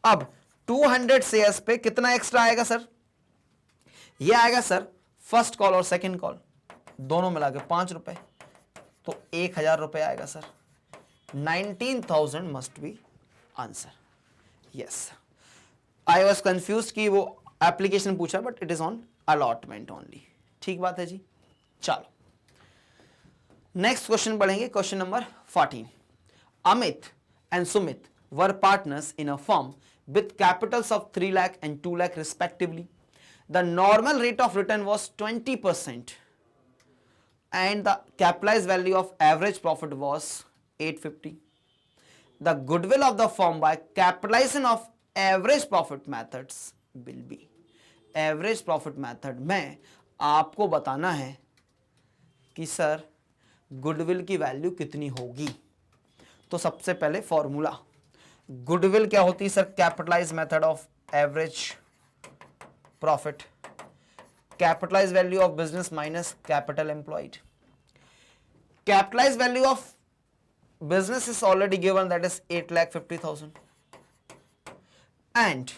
Speaker 1: अब 200 शेयर्स पे कितना एक्स्ट्रा आएगा सर? ये आएगा सर फर्स्ट कॉल और सेकंड कॉल दोनों मिला के 5 रुपए. तो 1000 रुपए आएगा sir. 19,000 must be answer. Yes, I was confuse कि वो एप्लीकेशन पूछा, but it is on allotment only. ठीक बात है जी. चलो नेक्स्ट क्वेश्चन पढ़ेंगे. Question number 14. Amit and Sumit were partners in a firm with Capitals of 3 lakh and 2 lakh respectively. The normal rate of return was 20% and the capitalized value of average profit was 850. The goodwill of the firm by capitalization of average profit methods will be. Average profit method में आपको बताना है कि sir goodwill की value कितनी होगी. तो सबसे पहले फॉर्मूला, गुडविल क्या होती है sir? Capitalise method of average profit. Capitalise value of business minus capital employed. Capitalise value of business is already given, that is 8,50,000 and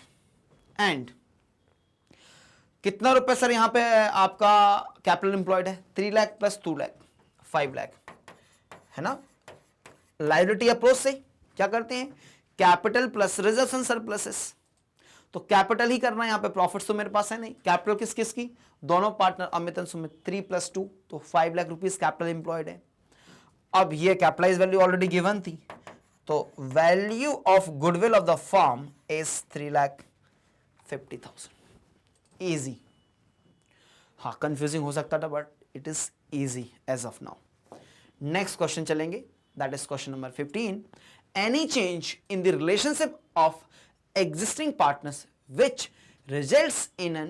Speaker 1: कितना रुपए सर यहां पे आपका कैपिटल एम्प्लॉयड है? 3 लाख + 2 लाख 5 लाख है ना. लायबिलिटी अप्रोच से क्या करते हैं? Capital plus reserves and surpluses. तो कैपिटल ही करना है यहां पे, प्रॉफिट्स तो मेरे पास है नहीं. कैपिटल किस किस की? दोनों पार्टनर अमित एंड सुमित. 3 + 2 तो 5 लाख रुपीज कैपिटल एम्प्लॉयड है. अब ये कैपिटलाइज वैल्यू ऑलरेडी गिवन थी, तो value of goodwill of the firm is 3,50,000. Easy. हाँ कंफ्यूजिंग हो सकता था but it is easy as of now. Next question चलेंगे, that is question number 15. Any change in the relationship of existing partners which results in an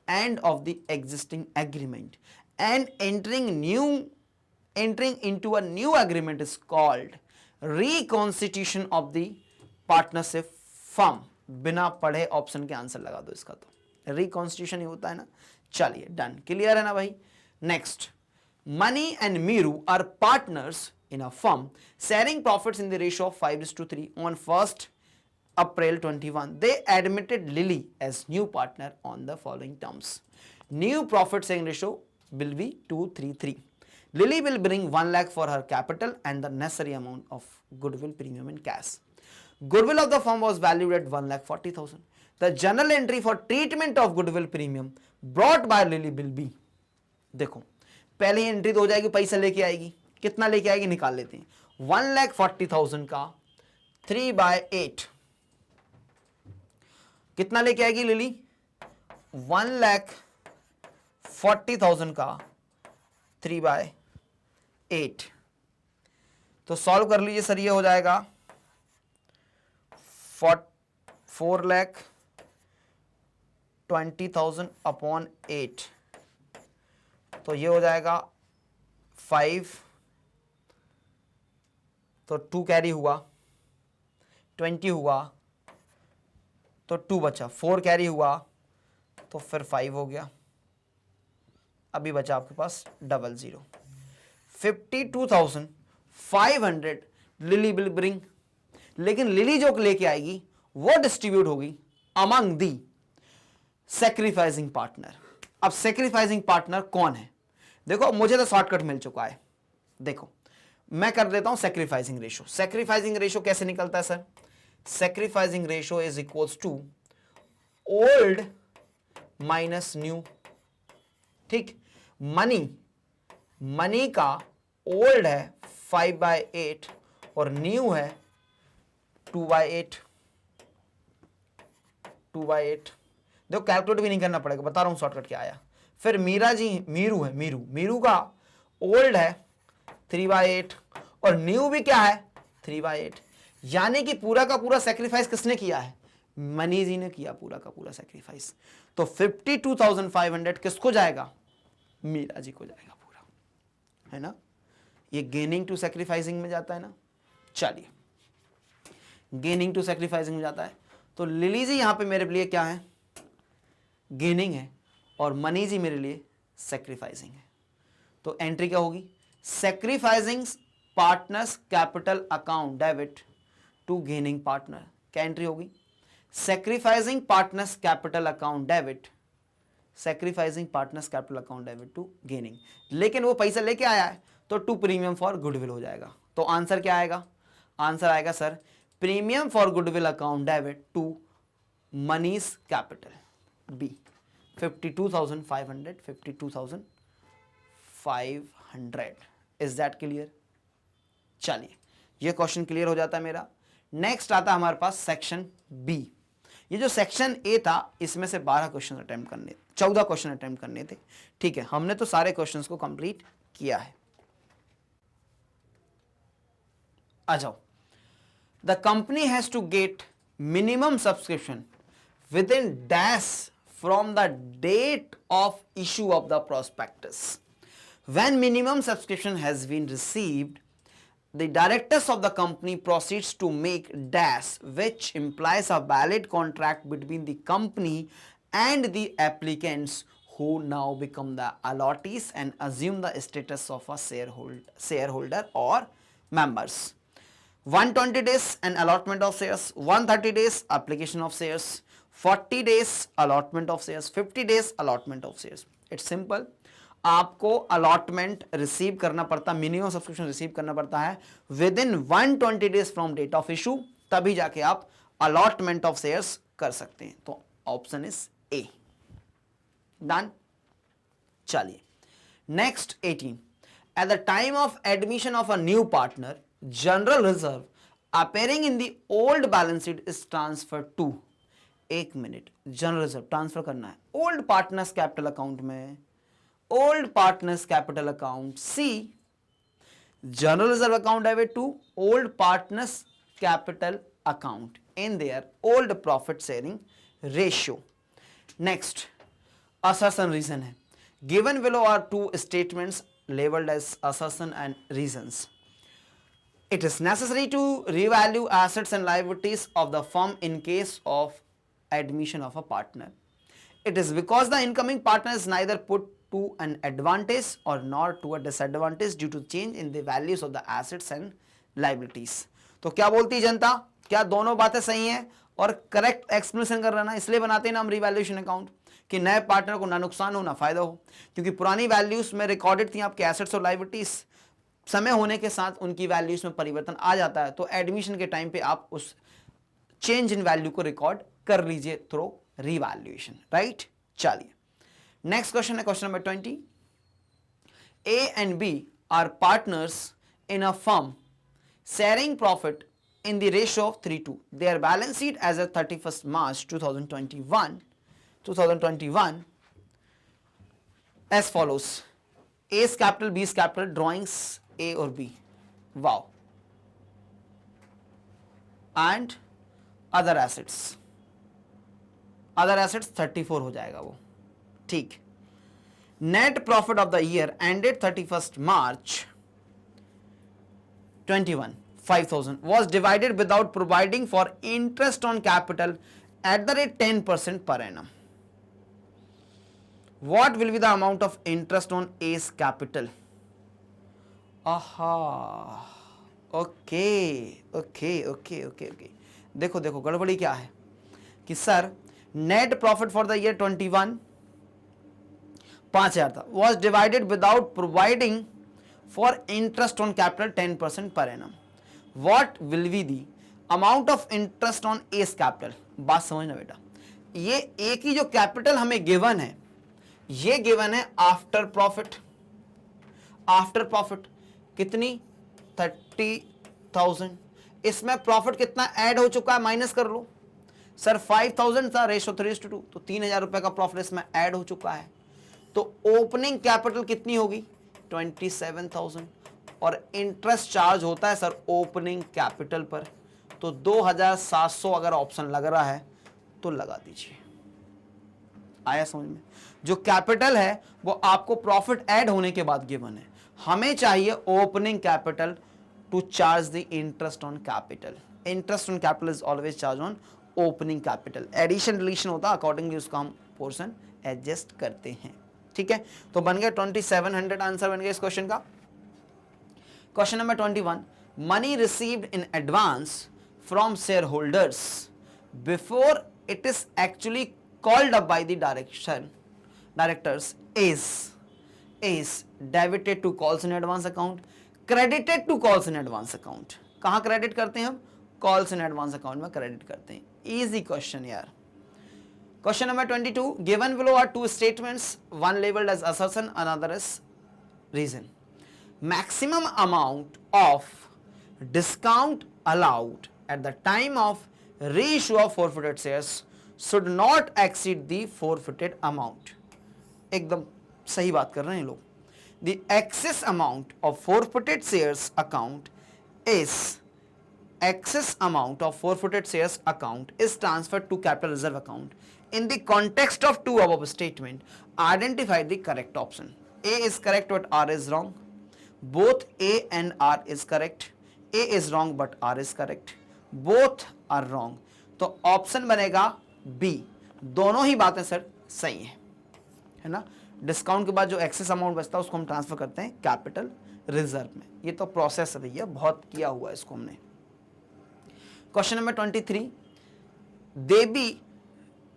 Speaker 1: end of the existing agreement and entering into a new agreement is called reconstitution of the partnership firm. बिना पढ़े option के answer लगा दो इसका, तो reconstitution ही होता है ना. चलिए डन, क्लियर है ना भाई. Next, Mani and Meeru are partners in a firm sharing profits in the ratio of 5:3 on 1st April 21. They admitted Lily as new partner on the following terms. New profit sharing ratio will be 2:3. Lily will bring 1 lakh for her capital and the necessary amount of goodwill premium in cash. Goodwill of the firm was valued at 1,40,000. The journal entry for treatment of goodwill premium brought by Lily will be, देखो पहली entry तो हो जाएगी, पैसा लेके आएगी, कितना लेके आएगी निकाल लेते हैं. 1,40,000 का 3/8 कितना लेके आएगी लिली? 1,40,000 का 3/8. तो सॉल्व कर लीजिए सर, ये हो जाएगा 4,20,000 अपॉन 8. तो ये हो जाएगा 5, तो 2 कैरी हुआ, 20 हुआ तो 2 बचा, 4 कैरी हुआ तो फिर 5 हो गया. अभी बचा आपके पास 00. 52,500 लिली विल ब्रिंग. लेकिन लिली जो लेके आएगी वो डिस्ट्रीब्यूट होगी अमंग दी सैक्रिफाइसिंग पार्टनर. अब सैक्रिफाइसिंग पार्टनर कौन है? देखो मुझे तो शॉर्टकट मिल चुका है. देखो मैं कर देता हूं सैक्रिफाइसिंग रेशो. सैक्रिफाइसिंग रेशो कैसे निकलता है sir? Sacrificing ratio is equals to old minus new. ठीक, मनी का ओल्ड है 5/8 और न्यू है 2/8. देखो कैलकुलेट भी नहीं करना पड़ेगा, बता रहा हूं शॉर्टकट क्या आया. फिर मीरू है, मीरू का ओल्ड है 3/8 और न्यू भी क्या है 3/8. यानी कि पूरा का पूरा सैक्रिफाइस किसने किया है? मनी जी ने किया पूरा का पूरा सैक्रिफाइस. तो 52,500 किसको जाएगा? मीरा जी को जाएगा पूरा, है ना. ये गेनिंग टू सैक्रिफाइसिंग में जाता है ना. चलिए गेनिंग टू सैक्रिफाइसिंग में जाता है. तो लिली जी यहां पे मेरे लिए क्या है? गेनिंग है और मनी जी मेरे लिए सैक्रिफाइसिंग है. तो एंट्री क्या होगी? Sacrificing partners capital account debit to gaining partner. क्या एंट्री होगी? Sacrificing partners capital account debit, sacrificing partners capital account debit to gaining. लेकिन वो पैसा लेके आया है तो टू प्रीमियम फॉर गुडविल हो जाएगा. तो आंसर क्या आएगा? आंसर आएगा sir premium for goodwill account debit to Mani's capital B. 52,500 52,500. Is that clear? चलिए ये क्वेश्चन क्लियर हो जाता है मेरा. नेक्स्ट आता है हमारे पास सेक्शन बी. ये जो सेक्शन ए था इसमें से 12 क्वेश्चन अटेम्प्ट करने, 14 क्वेश्चन अटेम्प्ट करने थे. ठीक है, हमने तो सारे क्वेश्चंस को कंप्लीट किया है. आ जाओ. The company has to get minimum subscription within dash from the date of issue of the prospectus. When minimum subscription has been received, the directors of the company proceeds to make dash, which implies a valid contract between the company and the applicants, who now become the allottees and assume the status of a shareholder or members. 120 days an allotment of shares, 130 days application of shares, 40 days allotment of shares, 50 days allotment of shares. It's simple. आपको allotment receive करना पड़ता, minimum subscription receive करना पड़ता है within 120 days from date of issue, तभी जाके आप allotment of shares कर सकते हैं. तो ऑप्शन इज ए. डन. चलिए next 18. At the time of admission of a new partner, general reserve appearing in the old balance sheet is transferred to, एक मिनट, जनरल रिजर्व ट्रांसफर करना है old partners capital account में, old partners capital account see, general reserve account debit to old partners capital account in their old profit sharing ratio. Next, assertion reason है. Given below are two statements labeled as assertion and reasons. It is necessary to revalue assets and liabilities of the firm in case of admission of a partner. It is because the incoming partner is neither put to an advantage or nor to a disadvantage due to change in the values of the assets and liabilities. तो क्या बोलती जनता, क्या दोनों बातें सही हैं और correct explanation कर रहा ना, इसलिए बनाते हैं ना हम रिवैल्यूएशन अकाउंट कि नए पार्टनर को ना नुकसान हो ना फायदा हो, क्योंकि पुरानी वैल्यूज में रिकॉर्डेड थी आपके एसेट्स और लायबिलिटीज, समय होने के साथ उनकी वैल्यूज में परिवर्तन आ जाता है, तो एडमिशन के टाइम पे आप उस चेंज इन वैल्यू को रिकॉर्ड कर लीजिए थ्रू रिवैल्यूएशन, राइट। चलिए नेक्स्ट क्वेश्चन है question number 20। A and B are partners in a firm sharing profit in the ratio of 3:2. Their balance sheet as of 31st March 2021 as follows. A's capital, B's capital, drawings A or B. Wow. And other assets. Other assets 34 हो जाएगा वो, ठीक। Net profit of the year ended 31st March 21, 5,000 was divided without providing for interest on capital at the rate 10% per annum. What will be the amount of interest on A's capital? aha, okay. देखो गड़बड़ी क्या है कि sir net profit for the year 21 5,000 था, was divided without providing for interest on capital 10% per annum. What will be the amount of interest on A's capital? बात समझना बेटा, ये A की जो कैपिटल हमें गिवन है, ये गिवन है आफ्टर प्रॉफिट। आफ्टर प्रॉफिट कितनी 30,000, इसमें प्रॉफिट कितना ऐड हो चुका है माइनस कर लो सर, 5,000 था रेशो 3:2, तो 3,000 रुपए का प्रॉफिट इसमें ऐड हो चुका है, तो ओपनिंग कैपिटल कितनी होगी 27,000 और इंटरेस्ट चार्ज होता है सर ओपनिंग कैपिटल पर, तो 2,700 अगर ऑप्शन लग रहा है तो लगा दीजिए। आया समझ में? जो कैपिटल है वो आपको प्रॉफिट ऐड होने के बाद गिवन है, हमें चाहिए opening capital to charge the interest on capital. Interest on capital is always charge on opening capital, addition deletion होता है, अकॉर्डिंगली उसका हम पोर्शन एडजस्ट करते हैं, ठीक है। तो बन गया 2700 आंसर बन गया इस क्वेश्चन का। Question number 21, money received in advance from share holders before it is actually called up by the directors is debited to calls in advance account, credited to calls in advance account. कहां credit करते हैं हम? Calls in advance account में credit करते हैं। Easy question यार। Question number 22, given below are two statements, one labeled as assertion, another as reason. Maximum amount of discount allowed at the time of reissue of forfeited shares should not exceed the forfeited amount. एकदम सही बात कर रहे हैं लोग। The excess amount of forfeited shares account is transferred to capital reserve account. In the context of two above statement, identify the correct option. A is correct but R is wrong. Both A and R is correct. A is wrong but R is correct. Both are wrong. तो option बनेगा B, दोनों ही बातें sir सही है ना। Discount के बाद जो एक्सेस अमाउंट बचता है उसको हम ट्रांसफर करते हैं कैपिटल रिजर्व में। ये तो प्रोसेस है भैया, बहुत किया हुआ है इसको हमने। Question number 23, Devi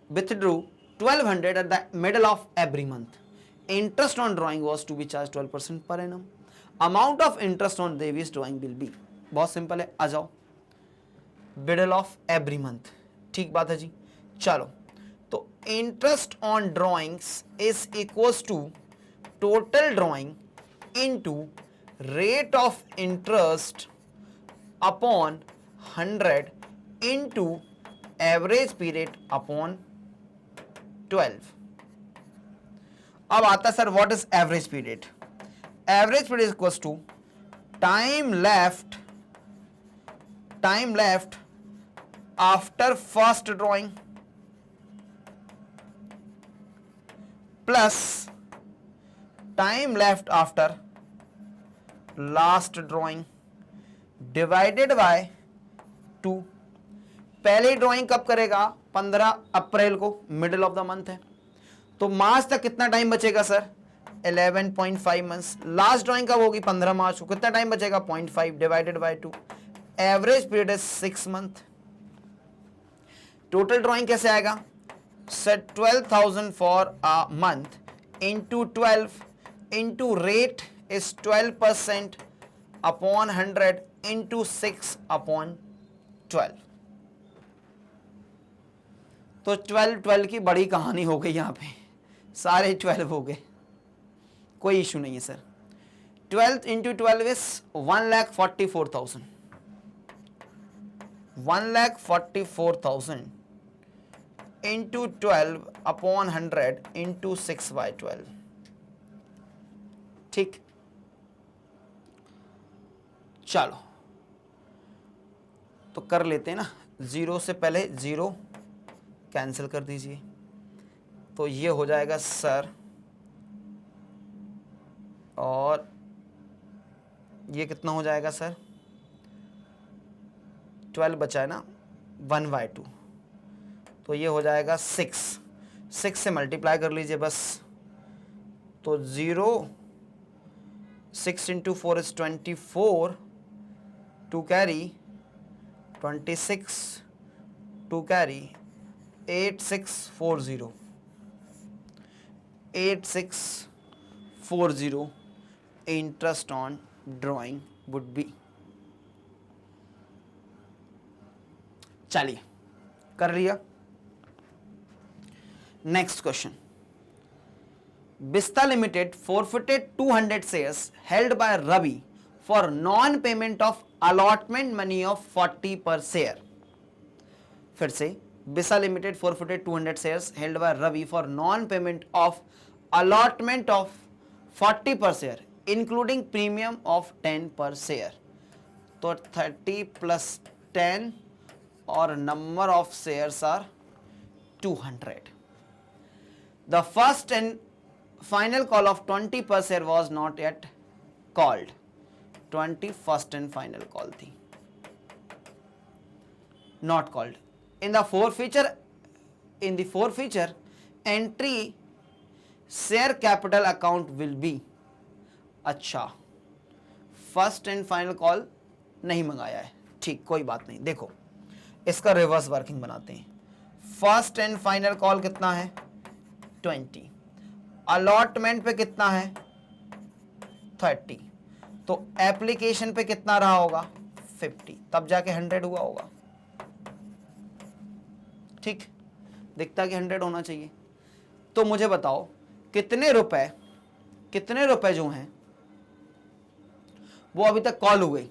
Speaker 1: withdrew 1,200 at the middle of every month. Interest on drawing was to be charged 12% per annum. Amount of interest on Devi's drawing will be, बहुत सिंपल है, आ जाओ, middle of every month, ठीक बात है जी। चलो तो interest on drawings is equals to total drawing into rate of interest upon 100 into average period upon 12। अब आता sir what is average period? Average period equals to time left after first drawing plus time left after last drawing divided by 2। पहली drawing कब करेगा? 15 अप्रैल को, middle of the month है, तो मार्च तक कितना टाइम बचेगा सर? 11.5 मंथ्स। लास्ट ड्रॉइंग कब होगी? 15 मार्च को, कितना टाइम बचेगा? 0.5 divided by 2। Average period is 6 month. Total drawing कैसे आएगा? Set 12,000 for a month into 12 into rate is 12% upon 100 into 6 upon 12। तो 12 की बड़ी कहानी हो गई, यहां पे सारे 12 हो गए, कोई इशू नहीं है sir. 12 into 12 is 1,44,000। 1,44,000 into 12 upon 100 into 6/12। ठीक, चलो तो कर लेते हैं ना। 0 से पहले 0 कैंसिल कर दीजिए, तो ये हो जाएगा सर, और ये कितना हो जाएगा सर? 12 बचा है ना, 1/2, तो ये हो जाएगा 6 से मल्टीप्लाई कर लीजिए बस, तो 0 6 into 4 is 24, two carry 26, two carry 8640 interest on drawing would be. चलिए कर लिया। Next question. Vista Limited forfeited 200 shares held by Ravi for non-payment of allotment money of 40 per share। फिर से, Vista Limited forfeited 200 shares held by Ravi for non-payment of allotment of 40 per share, including premium of 10 per share। तो 30 plus 10 और number of shares are 200। The first and final call of 20 per share was not yet called। 20 first and final call थी, not called। In the forfeiture entry share capital account will be। अच्छा, first and final call नहीं मंगाया है, ठीक, कोई बात नहीं। देखो इसका रिवर्स वर्किंग बनाते हैं। फर्स्ट एंड फाइनल कॉल कितना है? 20। अलॉटमेंट पे कितना है? 30। तो एप्लीकेशन पे कितना रहा होगा? 50, तब जाके 100 हुआ होगा। ठीक, दिखता कि 100 होना चाहिए। तो मुझे बताओ कितने रुपए जो हैं वो अभी तक कॉल हुए?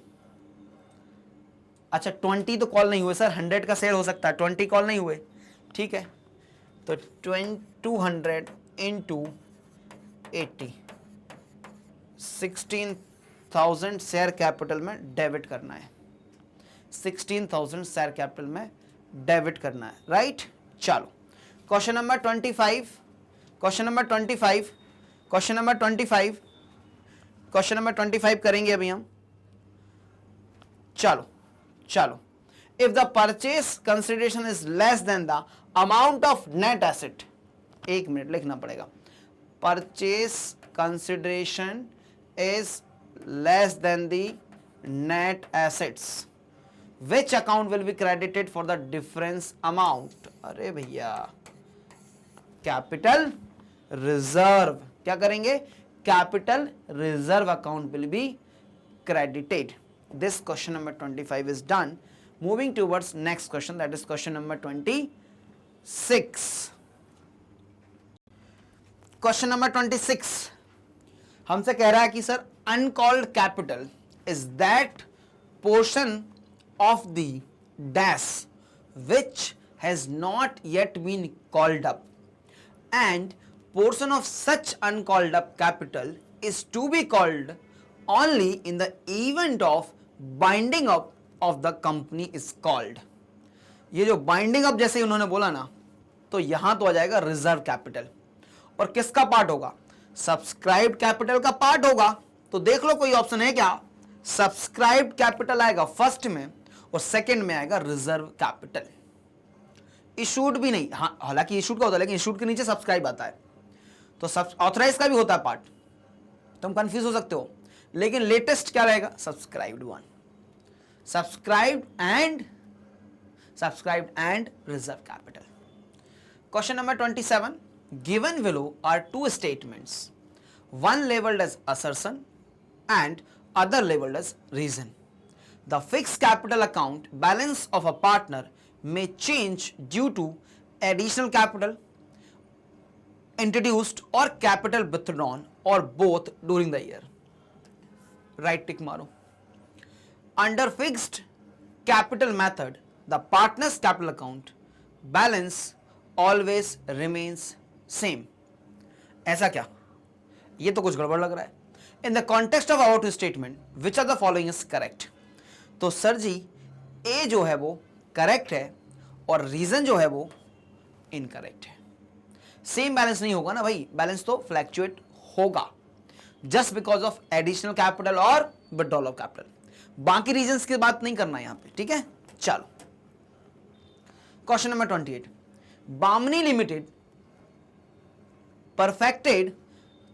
Speaker 1: अच्छा 20 तो कॉल नहीं हुए सर, 100 का शेयर हो सकता है, 20 कॉल नहीं हुए, ठीक है। तो 200 इंटू 80, 16,000 शेयर कैपिटल में डेबिट करना है। 16,000 शेयर कैपिटल में डेबिट करना है, राइट। चलो क्वेश्चन नंबर 25 करेंगे अभी हम। चलो if the purchase consideration is less than the amount of net asset, 1 minute लिखना पड़ेगा। Purchase consideration is less than the net assets, which account will be credited for the difference amount? अरे भैया capital reserve, क्या करेंगे? Capital reserve account will be credited। This question number 25 is done. Moving towards next question, that is question number 26। Question number 26 हमसे कह रहा है कि sir uncalled capital is that portion of the dash which has not yet been called up, and portion of such uncalled up capital is to be called only in the event of binding up of the company is called. ये जो binding up जैसे उन्होंने बोला ना, तो यहां तो आ जाएगा रिजर्व कैपिटल, और किसका पार्ट होगा? सब्सक्राइब्ड कैपिटल का पार्ट होगा। तो देख लो कोई ऑप्शन है क्या? सब्सक्राइब्ड कैपिटल आएगा फर्स्ट में, और सेकंड में आएगा रिजर्व कैपिटल। इशूड भी नहीं, हाँ हालांकि इशूड का होता है, लेकिन इशूड के नीचे सब्सक्राइब आता है। तो ऑथराइज का भी होता है पार्ट, तुम कंफ्यूज हो सकते हो, लेकिन लेटेस्ट क्या रहेगा? Subscribed one, subscribed and reserve capital. Question number 27. Given below are two statements, one labeled as assertion and other labeled as reason. The fixed capital account balance of a partner may change due to additional capital introduced or capital withdrawn or both during the year. Right tick मारो. Under fixed capital method, the partner's capital account balance always remains same. ऐसा क्या? ये तो कुछ गड़बड़ लग रहा है. In the context of our statement, which of the following is correct? तो सर जी A जो है वो करेक्ट है और रीजन जो है वो इनकरेक्ट है. सेम बैलेंस नहीं होगा ना भाई, बैलेंस तो फ्लैक्चुएट होगा just because of additional capital और विड्रॉल ऑफ कैपिटल. बाकी रीजंस की बात नहीं करना यहां पे, ठीक है. चलो question number 28. Bamni limited perfected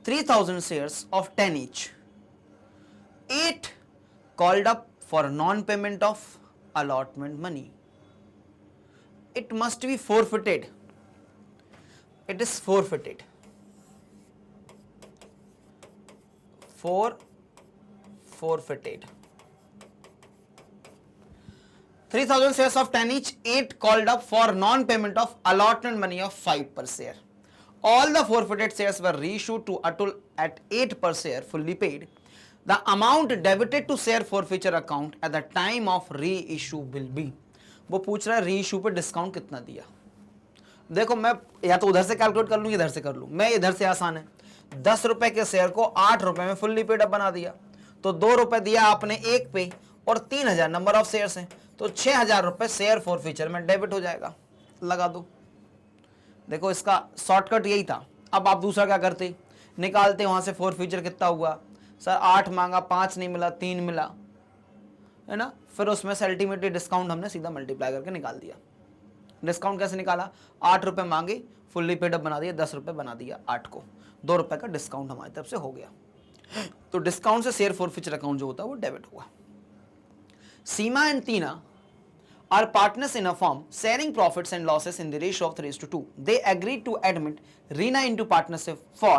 Speaker 1: 3000 shares of 10 each. 8 called up for non-payment of allotment money. It must be forfeited. It is forfeited. Forfeited. 3000 shares of 10 each, 8 called up for non-payment of allotment money of 5 per share. All the forfeited shares were reissued to Atul at 8 per share, fully paid. The amount debited to share forfeiture account at the time of reissue will be. वो पूछ रहा है reissue पे discount कितना दिया. देखो मैं या तो उधर से कैलकुलेट कर लूँ, इधर से कर लूँ. मैं इधर से आसान है. 10 रुपए के शेयर को 8 रुपए में फुल्ली पेड अप बना दिया, तो 2 रुपए दिया आपने एक पे और 3000 नंबर ऑफ शेयर्स हैं, तो 6000 रुपए शेयर फॉरफीचर में डेबिट हो जाएगा. लगा दो. देखो इसका शॉर्टकट यही था. अब आप दूसरा क्या करते, निकालते वहां से फॉरफीचर कितना हुआ. सर 8 मांगा, 5 नहीं मिला, 3 मिला, है ना. फिर उसमें से अल्टीमेटली डिस्काउंट हमने सीधा मल्टीप्लाई करके निकाल दिया. डिस्काउंट कैसे निकाला? 8 रुपए मांगे, फुल्ली पेड अप बना दिया, 10 रुपए बना दिया 8 को, 2 रुपए का डिस्काउंट हमारी तरफ से हो गया. तो डिस्काउंट से शेयर फॉरफीचर अकाउंट जो होता है वो डेबिट हुआ. Seema and Tina are partners in a firm sharing profits and losses in the ratio of 3:2. They agreed to admit Reena into partnership for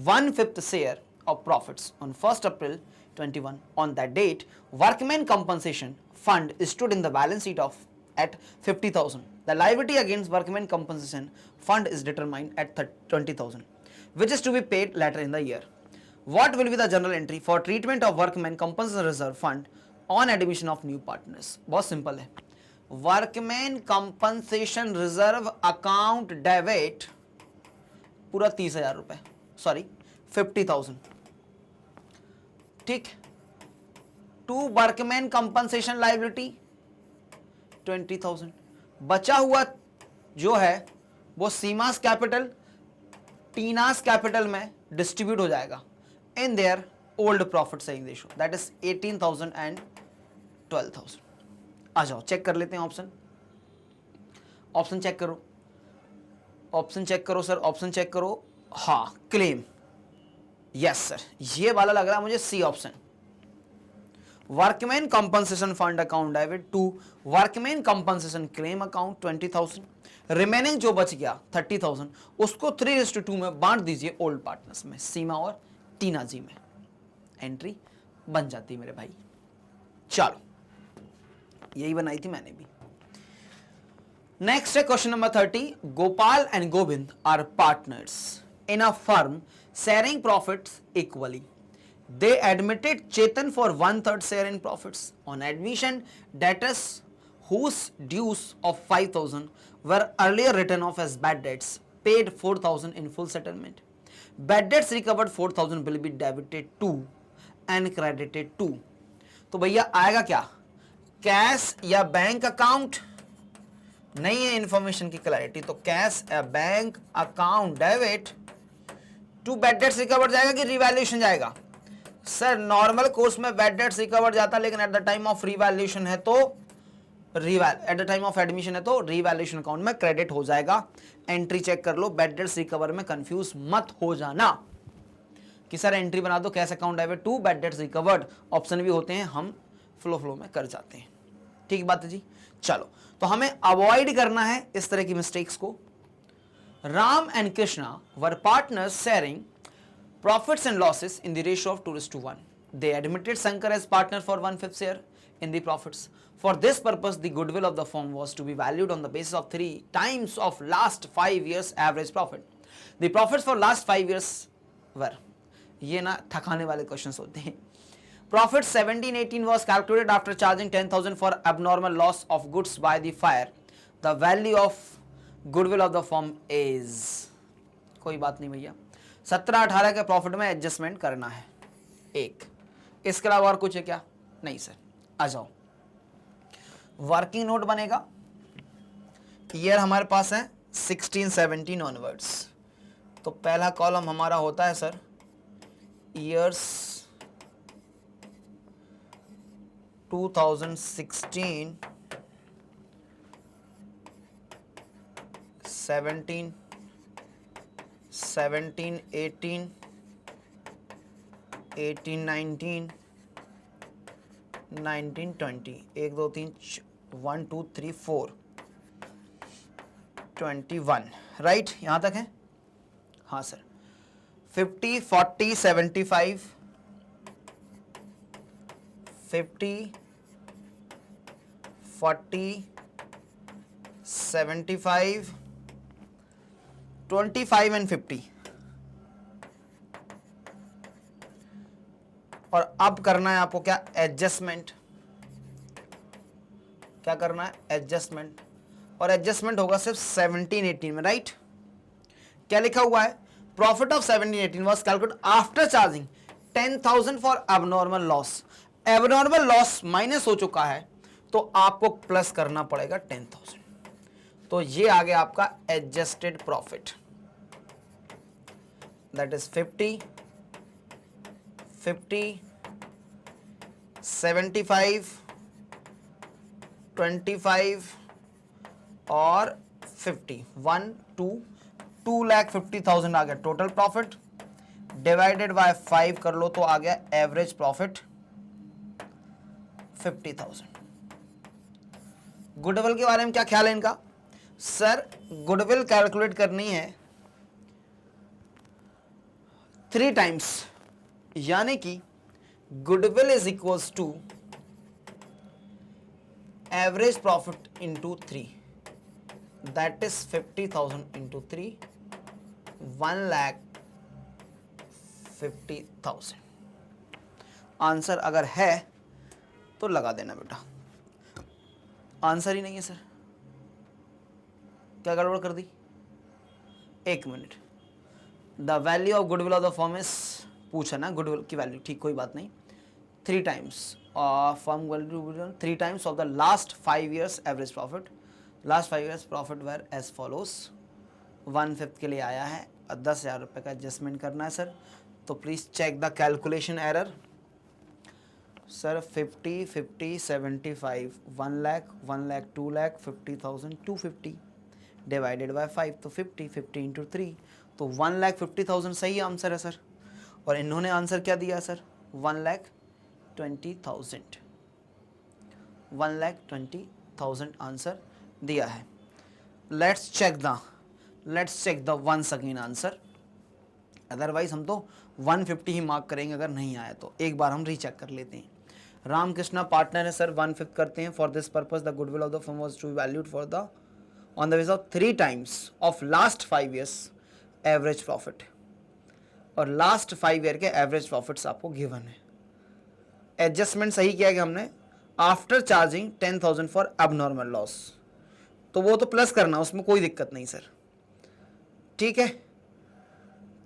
Speaker 1: 1/5 share of profits on 1st April 21. On that date, workmen compensation fund stood in the balance sheet of at 50,000. The liability against workmen compensation fund is determined at 20,000, which is to be paid later in the year. What will be the journal entry for treatment of workmen compensation reserve fund on admission of new partners? बहुत simple है. Workman compensation reserve account debit पूरा 30,000 रुपए, sorry 50,000, ठीक. To workman compensation liability 20,000. बचा हुआ जो है वो सीमास कैपिटल, टीनास कैपिटल में डिस्ट्रीब्यूट हो जाएगा in their old profit saving ratio, that is 18,000 and 12,000. आ जाओ चेक कर लेते हैं. ऑप्शन चेक करो, ऑप्शन चेक करो सर, ऑप्शन चेक करो. हाँ क्लेम, यस सर, ये वाला लग रहा है मुझे C option. Workman compensation fund account debit to workman compensation claim account 20,000. Remaining जो बच गया 30,000 उसको 3:2 में बांट दीजिए ओल्ड पार्टनर्स में, सीमा और टीना जी में. एंट्री बन जाती मेरे भाई. चलो यही बनाई थी मैंने भी. नेक्स्ट है question number 30. Gopal and Govind are partners in a firm sharing profits equally. they admitted Chetan for 1/3 share in profits. On admission, debtors whose dues of 5,000 were earlier written off as bad debts paid 4,000 in full settlement. Bad debts recovered 4,000 will be debited to and credited to. तो भैया आएगा क्या, cash या bank account? नहीं है information की clarity, तो cash या bank account debit to bad debts recover जाएगा कि रिवैल्यूएशन जाएगा? सर नॉर्मल कोर्स में बैड डेट्स रिकवर जाता, लेकिन at the time of revaluation है तो at the time of admission है तो रिवैल्यूएशन अकाउंट में क्रेडिट हो जाएगा। एंट्री चेक कर लो, बैड डेट्स रिकवर में कंफ्यूज मत हो जाना कि सर एंट्री बना दो cash account debit to bad debts recovered, option भी होते हैं, हम फ्लो में कर जाते हैं। ठीक बात है जी। चलो, तो हमें अवॉइड करना है इस तरह की मिस्टेक्स को। Ram and Krishna were partners sharing profits and losses in the ratio of 2:1. They admitted Shankar as partner for 1/5 share in the profits. For this purpose, the goodwill of the firm was to be valued on the basis of 3 times of last 5 years average profit. The profits for last 5 years were, ये ना थकाने वाले questions होते हैं। Profit 17-18 was calculated after charging 10,000 for abnormal loss of goods by the fire. The value of goodwill of the firm is, कोई बात नहीं भैया, 17-18 के प्रॉफिट में एडजस्टमेंट करना है एक। इसके अलावा और कुछ है क्या? नहीं सर। आ जाओ, वर्किंग नोट बनेगा। ईयर हमारे पास है 16-17 ऑनवर्ड्स, तो पहला कॉलम हमारा होता है सर ईयर्स 2016, 17, 18, 19, 20, 1 2 3 1 2 3 4 21, राइट? यहां तक है? हाँ सर। 50, 40, 75, 50, 40, 75, 25 एंड 50। और अब करना है आपको क्या? एडजस्टमेंट। क्या करना है? एडजस्टमेंट। और एडजस्टमेंट होगा सिर्फ 17-18 में, राइट? क्या लिखा हुआ है? Profit of 17-18 was calculated after charging 10,000 for abnormal loss. Abnormal loss minus हो चुका है तो आपको प्लस करना पड़ेगा 10,000। तो ये आ गया आपका एडजस्टेड प्रॉफिट, दैट इज 50, 75, 25 और 50, 2,50,000 आ गया टोटल प्रॉफिट। डिवाइडेड बाय 5 कर लो तो आ गया एवरेज प्रॉफिट 50,000। गुडविल के बारे में क्या ख्याल है इनका? सर गुडविल कैलकुलेट करनी है 3 टाइम्स, यानी कि goodwill is equals to average profit into 3, that is 50,000 into 3, 1,50,000। Answer अगर है तो लगा देना बेटा। आंसर ही नहीं है सर, क्या गड़बड़ कर दी? 1 minute. The value of goodwill of the firm is, पूछा ना गुडविल की वैल्यू, ठीक कोई बात नहीं। 3 times firm value 3 times of the last 5 years average profit. Last 5 years profit were as follows. 1/5 के लिए आया है, 10,000 रुपये का एडजस्टमेंट करना है सर। तो please check the calculation error. Sir 50, 50, 75, 1 lakh, 1 lakh, 2 lakh, 50,000, 250 divided by 5, तो 50, 50 इंटू 3, तो 1,50,000 सही आंसर है सर। और इन्होंने आंसर क्या दिया सर? 1,20,000, 1,20,000 आंसर दिया है। Let's check the once again answer, otherwise हम तो 150 ही मार्क करेंगे अगर नहीं आया तो। एक बार हम रीचेक कर लेते हैं। रामकृष्णा पार्टनर है सर, 1/5 करते हैं। For this purpose the goodwill of the firm was to be valued for the on the basis of 3 times of last 5 years average profit. और लास्ट 5 ईयर के एवरेज प्रॉफिट्स आपको given है। Adjustment सही किया गया हमने, after charging 10,000 for abnormal loss, तो वो तो प्लस करना, उसमें कोई दिक्कत नहीं सर, ठीक है।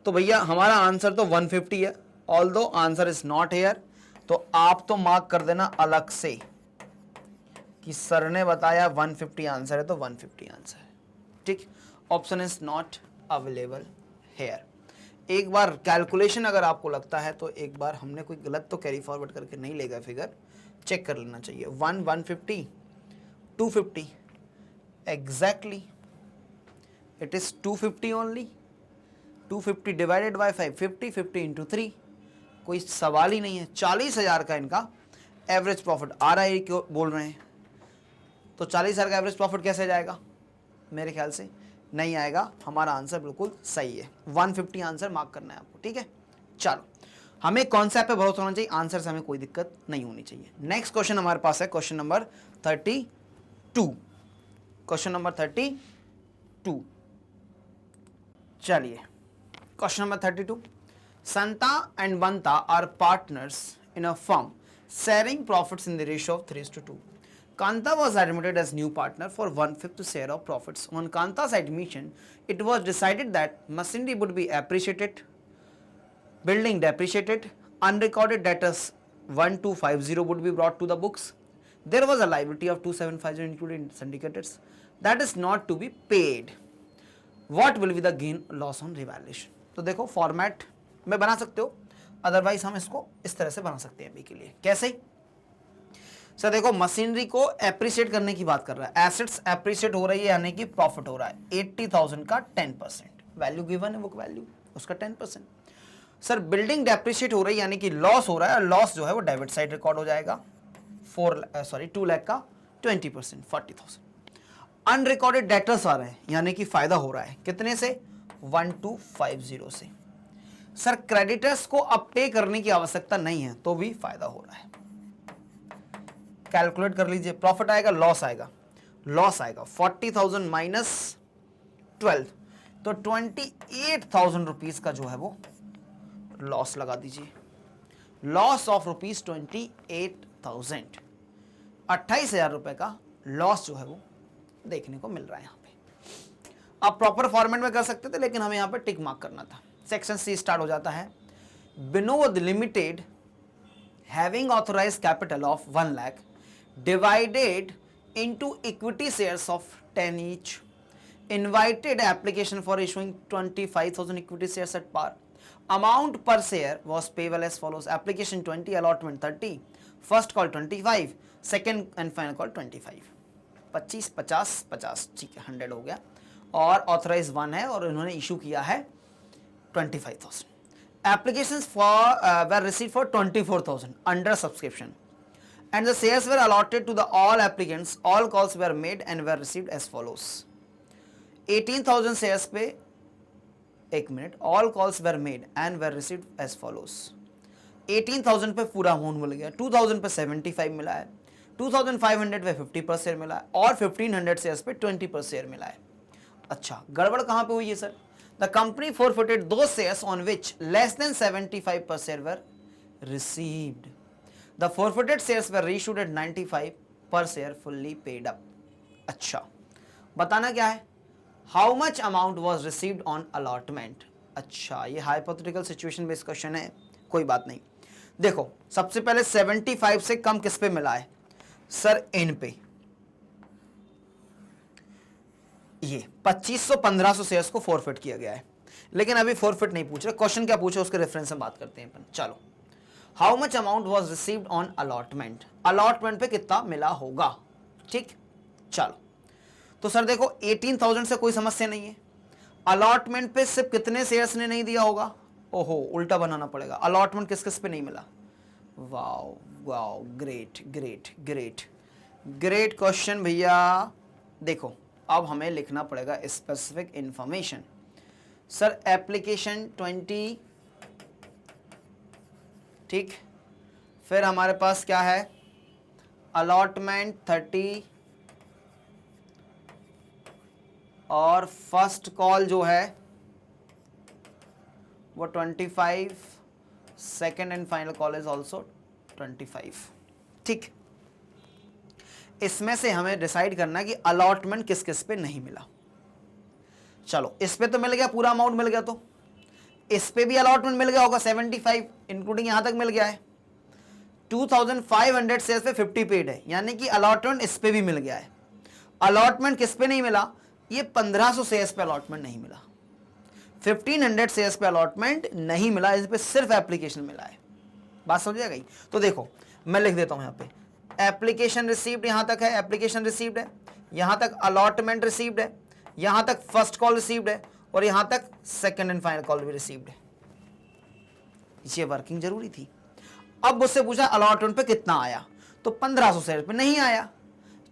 Speaker 1: तो भैया हमारा आंसर तो 150 है, although answer is not here, तो आप तो मार्क कर देना अलग से कि सर ने बताया 150 आंसर है तो 150 आंसर है, ठीक। Option is not available hair. एक बार कैलकुलेशन अगर आपको लगता है तो एक बार हमने कोई गलत तो कैरी फॉरवर्ड करके नहीं लेगा, फिगर चेक कर लेना चाहिए। 150 250 exactly, it is 250 only. 250 divided by 5, 50, 50 into 3, कोई सवाल ही नहीं है। 40,000 का इनका एवरेज प्रॉफिट आ रहा है, क्यों बोल रहे हैं, तो 40,000 का एवरेज प्रॉफिट कैसे जाएगा, मेरे ख्याल से नहीं आएगा। हमारा आंसर बिल्कुल सही है, 150 आंसर मार्क करना है आपको, ठीक है। चलो, हमें कॉन्सेप्ट पे भरोसा होना चाहिए, आंसर से हमें कोई दिक्कत नहीं होनी चाहिए। नेक्स्ट क्वेश्चन हमारे पास है क्वेश्चन नंबर 32। क्वेश्चन नंबर 32, चलिए question number 32। Santa and Banta are partners in a firm sharing profits in the ratio of 3:2. Kanta was admitted as new partner for 1/5 share of profits. On Kanta's admission, it was decided that machinery would be appreciated, building depreciated, unrecorded debtors 1250 would be brought to the books. There was a liability of 2750 including syndicates that is not to be paid. What will be the gain loss on revaluation? तो देखो format में बना सकते हो, otherwise हम इसको इस तरह से बना सकते हैं अभी के लिए। कैसे सर, देखो मशीनरी को एप्रिशिएट करने की बात कर रहा है, एसेट्स एप्रिशिएट हो रही है यानी कि प्रॉफिट हो रहा है। 80,000 का 10% वैल्यू गिवन है, बुक वैल्यू उसका 10%। सर बिल्डिंग डेप्रिशिएट हो रही है यानी कि लॉस हो रहा है, लॉस जो है वो डेबिट साइड रिकॉर्ड हो जाएगा। 2 लाख का 20% 40,000। अनरिकॉर्डेड डेटर्स आ रहे हैं यानी कि फायदा हो रहा है, कितने से 1250 से। सर क्रेडिटर्स को अब पे करने की आवश्यकता नहीं है तो भी फायदा हो रहा है। कैलकुलेट कर लीजिए, प्रॉफिट आएगा लॉस आएगा, लॉस आएगा 40,000 माइनस 12, तो 28,000 रुपीज का जो है वो लॉस लगा दीजिए। लॉस ऑफ रुपीज 28,000, 28,000 रुपए का लॉस जो है वो देखने को मिल रहा है यहाँ पे। आप प्रॉपर फॉर्मेट में कर सकते थे लेकिन हमें यहाँ पे टिक मार्क करना था। सेक्शन सी स्टार्ट हो जाता है। Vinod limited having authorised capital of 1 lakh divided into equity shares of 10 each, invited application for issuing 25,000 equity shares at par. Amount per share was payable as follows: application 20, allotment 30, first call 25, second and final call 25। 25, 50, 50, ठीक है 100 हो गया, और authorise 1 है और इन्होंने issue किया है 25,000। Applications were received for 24,000 under subscription. And the shares were allotted to the all applicants. All calls were made and were received as follows: 18,000 shares पे, एक minute, all calls were made and were received as follows। 18,000 पे पूरा amount मिल गया, 2,000 पे 75 मिला है, 2,500 पे 50 पर शेयर मिला है और 1,500 शेयर्स पे 20 पर शेयर मिला है। अच्छा, गड़बड़ कहाँ पे हुई है sir? The company forfeited those shares on which less than 75 per share were received. The forfeited shares were reissued at 95 per share fully paid up. अच्छा, बताना क्या है? How much amount was received on allotment? अच्छा, ये hypothetical situation based question है, कोई बात नहीं। देखो सबसे पहले 75 से कम किस पे मिला है सर? इन पे। ये 2500-1500 शेयर्स को फॉरफिट किया गया है, लेकिन अभी फॉरफिट नहीं पूछ रहे, क्वेश्चन क्या पूछे उसके रेफरेंस में बात करते हैं अपन। चलो, how much amount was received on allotment, allotment पे कितना मिला होगा, ठीक। चलो, तो सर देखो 18,000 से कोई समस्या नहीं है, अलॉटमेंट पे सिर्फ कितने शेयर्स ने नहीं दिया होगा? ओहो, उल्टा बनाना पड़ेगा, अलॉटमेंट किस किस पे नहीं मिला? Wow wow, great great great great question भैया। देखो अब हमें लिखना पड़ेगा स्पेसिफिक इंफॉर्मेशन। सर एप्लीकेशन 20, ठीक, फिर हमारे पास क्या है? अलॉटमेंट 30 और फर्स्ट कॉल जो है वो 25, second and final call is also 25। ठीक, इसमें से हमें डिसाइड करना कि अलॉटमेंट किस किस पे नहीं मिला। चलो इस पे तो मिल गया, पूरा अमाउंट मिल गया, तो इस पे भी अलॉटमेंट मिल गया होगा 75 इंक्लूडिंग यहां तक मिल गया है। 2500 शेयर्स पे 50 पेड है, यानी कि अलॉटमेंट इस पे भी मिल गया है। अलॉटमेंट किस पे नहीं मिला, ये 1500 शेयर्स पे अलॉटमेंट नहीं मिला, 1500 शेयर्स पे अलॉटमेंट नहीं मिला, इस पे सिर्फ एप्लीकेशन मिला है। बात समझ आ गई? तो देखो मैं लिख देता हूं यहां पे एप्लीकेशन रिसीव्ड, यहां तक है एप्लीकेशन रिसीव्ड है, यहां तक अलॉटमेंट रिसीव्ड है, यहां तक फर्स्ट कॉल रिसीव्ड है, और यहां तक सेकंड एंड फाइनल कॉल भी रिसीव्ड है। ये वर्किंग जरूरी थी। अब मुझसे पूछा अलॉटमेंट पे कितना आया, तो 1500 शेयर पे नहीं आया,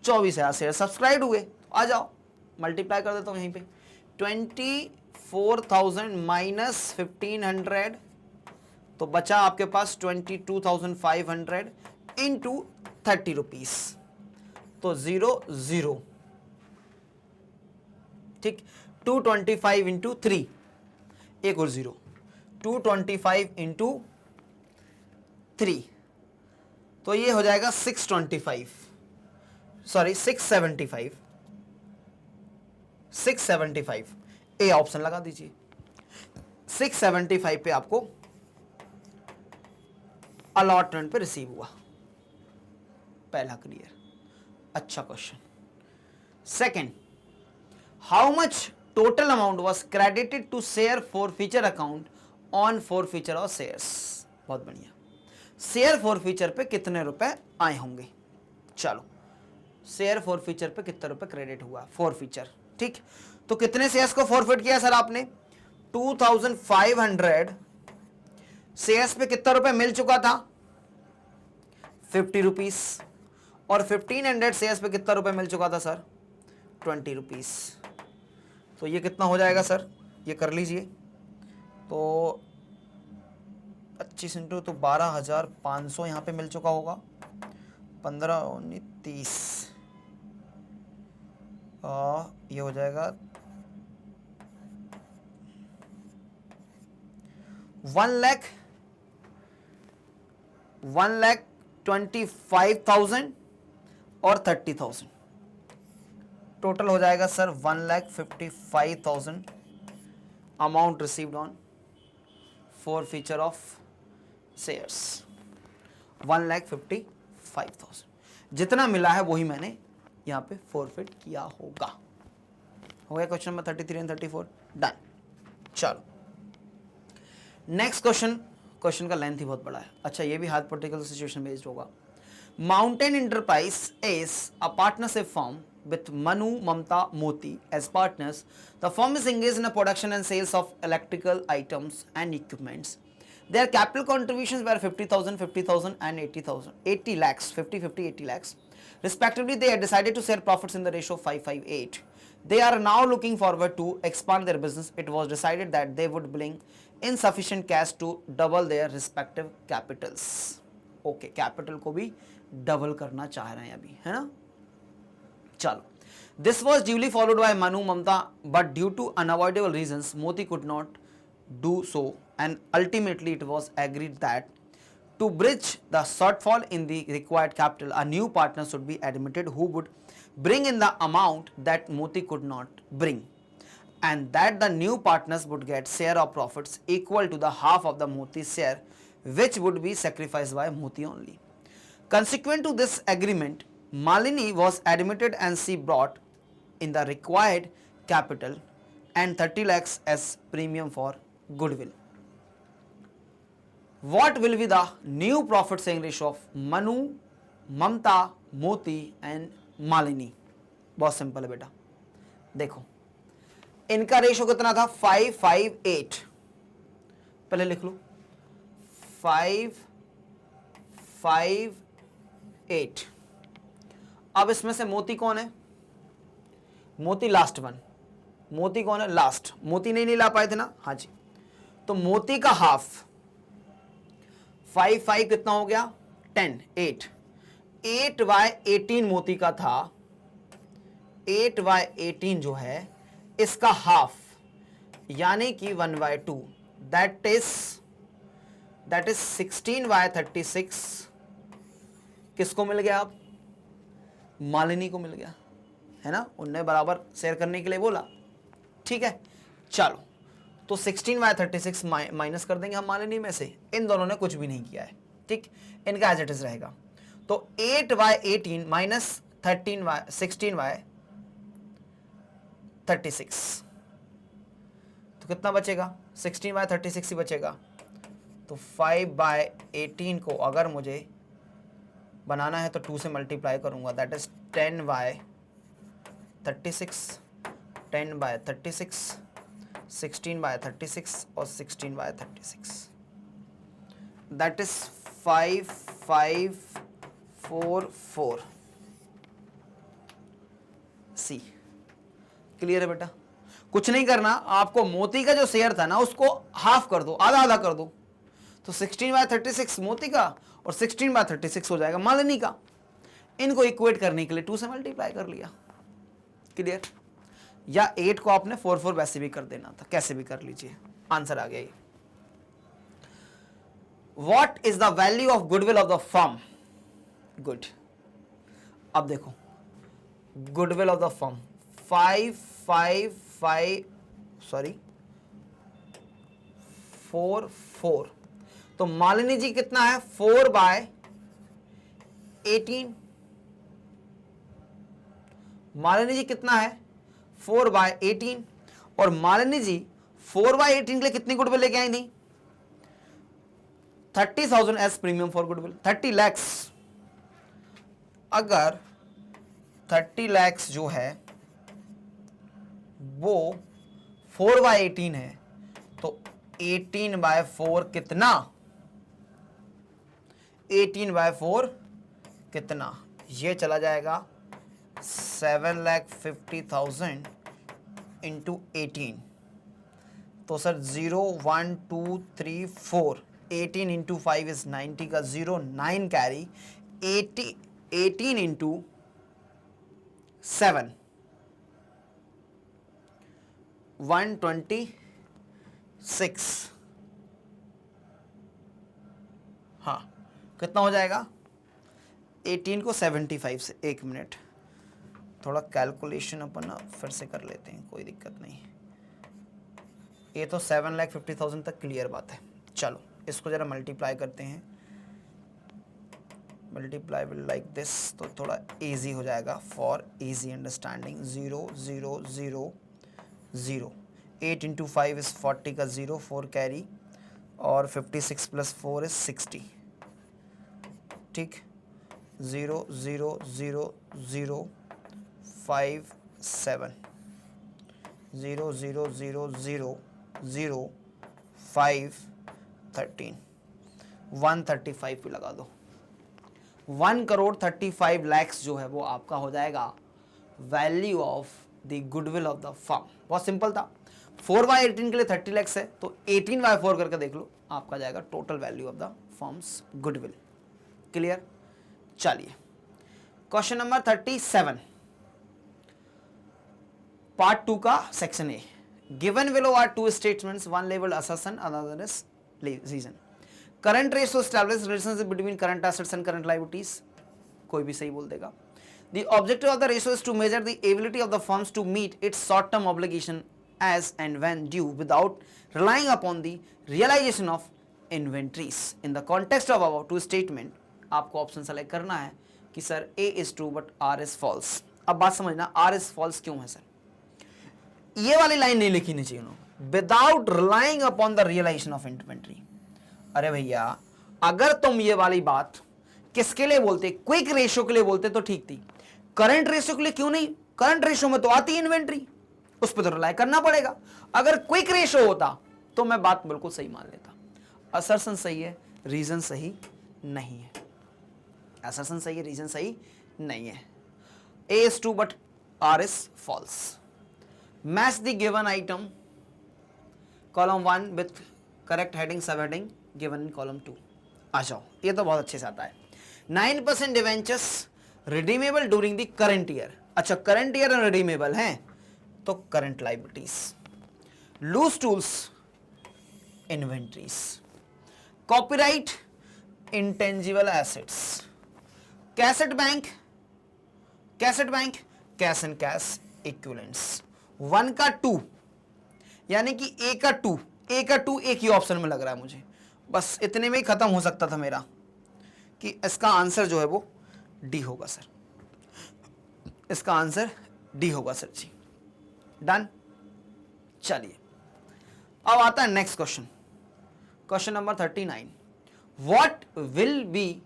Speaker 1: 24,000 शेयर सब्सक्राइब हुए। आ जाओ मल्टीप्लाई कर देता हूं यहीं पे, 24,000 माइनस 1500, तो बचा आपके पास 22,500 इंटू 30 रुपीज, तो 0 ठीक। 225 इंटू 3, एक और 0, 225 इंटू 3, तो ये हो जाएगा 625, सॉरी 675 ए ऑप्शन लगा दीजिए। 675 पे आपको अलॉटमेंट पे रिसीव हुआ, पहला क्लियर। अच्छा question. Second, how much total amount was credited to share forfeiture account on forfeiture of shares. बहुत बढ़िया। शेयर फॉरफीचर पे कितने रुपए आए होंगे? चलो शेयर फॉरफीचर पे कितने रुपए क्रेडिट हुआ फॉरफीचर, ठीक। तो कितने शेयर्स को फॉरफिट किया सर आपने? 2500 शेयर्स पे कितना रुपए मिल चुका था? 50 रुपीज। और 1500 शेयर्स पे कितना रुपए मिल चुका था सर? 20 रुपीज। तो ये कितना हो जाएगा सर? ये कर लीजिए, तो 25 इंटू तो 12,500 यहाँ पे मिल चुका होगा, 15 19 30, ये हो जाएगा 1,25,000 और 30,000, टोटल हो जाएगा sir 1,55,000 amount received on forfeiture of shares. 1,55,000 जितना मिला है वही मैंने यहाँ पे फॉरफिट किया होगा। हो गया क्वेश्चन नंबर 33 एंड 34 डन। चलो नेक्स्ट क्वेश्चन, क्वेश्चन का लेंथ ही बहुत बड़ा है। अच्छा ये भी हाइपोथेटिकल सिचुएशन बेस्ड होगा। Mountain enterprise is a partnership firm with Manu, Mamta, Moti as partners. The firm is engaged in the production and sales of electrical items and equipments. Their capital contributions were 50,000, 50,000 and 80,000, 80 lakhs, 50, 50, 80 lakhs. Respectively, they had decided to share profits in the ratio of 558. They are now looking forward to expand their business. It was decided that they would bring in sufficient cash to double their respective capitals. Okay, capital को भी double करना चाह रहे हैं अभी, है ना? चलो, this was duly followed by Manu, Mamta, but due to unavoidable reasons, Moti could not do so, and ultimately it was agreed that to bridge the shortfall in the required capital, a new partner should be admitted who would bring in the amount that Moti could not bring, and that the new partners would get share of profits equal to the half of the Moti's share, which would be sacrificed by Moti only. Consequent to this agreement, Malini was admitted and she brought in the required capital and 30 lakhs as premium for goodwill. What will be the new profit sharing ratio of Manu, Mamta, Moti and Malini? बहुत simple है बेटा, देखो इनका ratio कितना था? 558, पहले लिख लो 558। अब इसमें से मोती कौन है? मोती लास्ट वन। मोती कौन है? लास्ट। मोती नहीं ला पाए थे ना? हाँ जी। तो मोती का हाफ 5 कितना हो गया? 10 8 8/18 मोती का था। 8/18 जो है इसका हाफ यानी कि 1/2 दैट इज 16/36 किसको मिल गया? अब मालिनी को मिल गया है ना, उनने बराबर शेयर करने के लिए बोला। ठीक है, चलो तो 16/36 माइनस कर देंगे हम मालिनी में से, इन दोनों ने कुछ भी नहीं किया है, ठीक, इनका एज इट इज रहेगा। तो 8/18 माइनस 16/36 तो कितना बचेगा? 16/36 ही बचेगा। तो 5/18 को अगर मुझे बनाना है तो 2 से मल्टीप्लाई करूंगा, दैट इज 10/36, 10/36, 16/36 और 16/36, दैट इज 5544 सी। क्लियर है बेटा? कुछ नहीं करना, आपको मोती का जो शेयर था ना उसको हाफ कर दो, आधा आधा कर दो, तो 16/36 मोती का और 16/36 हो जाएगा मालिनी का। इनको इक्वेट करने के लिए 2 से मल्टीप्लाई कर लिया। क्लियर? या 8 को आपने 4 वैसे भी कर देना था, कैसे भी कर लीजिए, आंसर आ गया ये। What is the value of goodwill of the firm? Good, अब देखो गुडविल ऑफ द फर्म 4 तो मालिनी जी कितना है? 4/18। मालिनी जी कितना है? 4/18। और मालिनी जी 4/18 के लिए कितनी गुडविल लेके आई थी? 30,000 as premium for goodwill, 30 lakhs। अगर 30 lakhs जो है वो 4/18 है तो 18/4 कितना? 18/4 कितना? ये चला जाएगा 7,50,000 इंटू 18। तो सर 0 1 2 3 4, 18 इंटू 5 इज 90 का 0 9 कैरी, 18 इंटू 7 126। हाँ, कितना हो जाएगा? 18 को 75 से, एक मिनट थोड़ा कैलकुलेशन अपन ना फिर से कर लेते हैं, कोई दिक्कत नहीं। ये तो 7,50,000 तक क्लियर बात है। चलो इसको जरा मल्टीप्लाई करते हैं, मल्टीप्लाई विल लाइक दिस, तो थोड़ा इजी हो जाएगा for easy understanding. 0 0 0 0, 8 into 5 is 40 का 0 4 कैरी, और 56 प्लस 4 इज 60। ठीक, 0 0 0 0 5 7, 0 0 0 0 0 5 13, 135 पे लगा दो। 1,35,00,000 जो है वो आपका हो जाएगा value of the goodwill of the firm. बहुत सिंपल था। 4/18 के लिए 30 lakhs है तो 18/4 करके देख लो, आपका जाएगा total value of the firm's goodwill. Clear? चलिए क्वेश्चन नंबर 37, पार्ट 2 का section A. Given below are 2 statements, one labelled assertion, another is reason. Current ratio establish relationship between current assets and current liabilities, कोई भी सही बोल देगा। The objective of the ratio is to measure the ability of the firms to meet its short-term obligation as and when due without relying upon the realization of inventories. In the context of our two statement, आपको option select करना है कि sir A is true but R is false। अब बात समझना, R is false क्यों है sir? ये वाली लाइन नहीं लिखनी चाहिए उन्होंने, without relying upon the realisation of inventory. अरे भैया अगर तुम ये वाली बात किसके लिए बोलते, क्विक रेशियो के लिए बोलते तो ठीक थी, करंट रेशियो के लिए क्यों नहीं? करंट रेशियो में तो आती है इन्वेंट्री, उस पर तो रिलाई करना पड़ेगा। अगर क्विक रेशियो होता तो मैं बात बिल्कुल सही मान लेता। असर्शन सही है, रीजन सही नहीं है। असर्शन सही है, रीजन सही नहीं है। A is true but R is false. Match the given item column 1 with correct heading subheading given in column 2। आ जाओ, ये तो बहुत अच्छे से आता है। 9% debentures redeemable during the current year. अच्छा, करंट ईयर रिडीमेबल हैं तो current liabilities. Loose tools inventories, copyright intangible assets, cash at bank cash and cash equivalents. 1 का 2 यानी कि ए का 2 एक ही ऑप्शन में लग रहा है मुझे, बस इतने में ही खत्म हो सकता था मेरा कि इसका आंसर जो है वो डी होगा सर, इसका आंसर डी होगा सर जी। डन। चलिए अब आता है next question, question number 39। What will be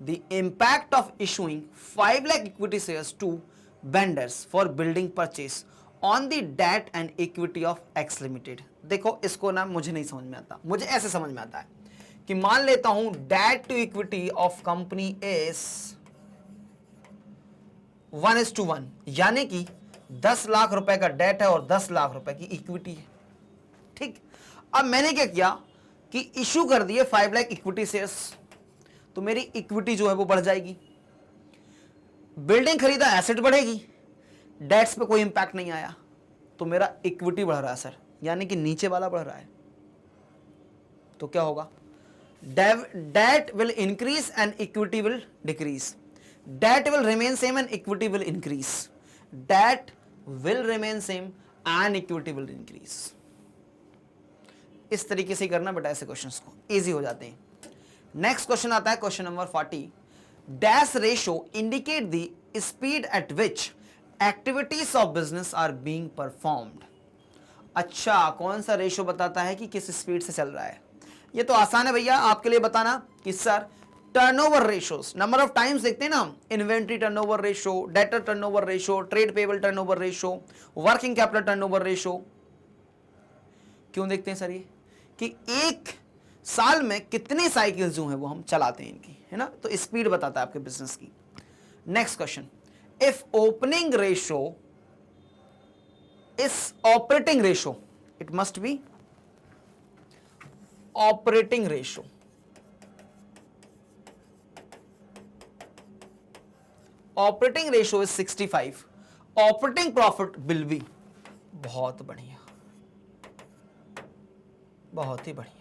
Speaker 1: the impact of issuing 5 lakh equity shares to vendors for building purchase on the debt and equity of X limited. देखो इसको ना मुझे नहीं समझ में आता, मुझे ऐसे समझ में आता है कि मान लेता हूं debt to equity of company is 1:1, यानी कि 10 लाख रुपए का डेट है और 10 लाख रुपए की इक्विटी है। ठीक, अब मैंने क्या किया कि इशू कर दिए 5 लाख इक्विटी शेयर्स, तो मेरी इक्विटी जो है वो बढ़ जाएगी। बिल्डिंग खरीदा, एसेट बढ़ेगी, डेट्स पे कोई इंपैक्ट नहीं आया, तो मेरा इक्विटी बढ़ रहा है सर, यानी कि नीचे वाला बढ़ रहा है। तो क्या होगा, debt will increase and equity will decrease, debt will remain same and equity will increase, debt will remain same and equity will increase. इस तरीके से करना बेटा, ऐसे क्वेश्चंस को इजी हो जाते हैं। नेक्स्ट क्वेश्चन आता है question number 40। Dash ratio indicate the speed at which activities of business are being performed. अच्छा, कौन सा रेशो बताता है कि किस स्पीड से चल रहा है? ये तो आसान है भैया आपके लिए बताना कि sir turnover ratios, number of times देखते हैं ना, inventory turnover ratio, debtor turnover ratio, trade payable turnover ratio, working capital turnover ratio. क्यों देखते हैं सर? ये कि एक साल में कितने साइकिल्स जो हैं वो हम चलाते हैं इनकी, है ना, तो स्पीड बताता है आपके बिजनेस की। Next question, if opening ratio is operating ratio, it must be operating ratio. Operating ratio is 65, operating profit will be, बहुत बढ़िया, बहुत ही बढ़िया,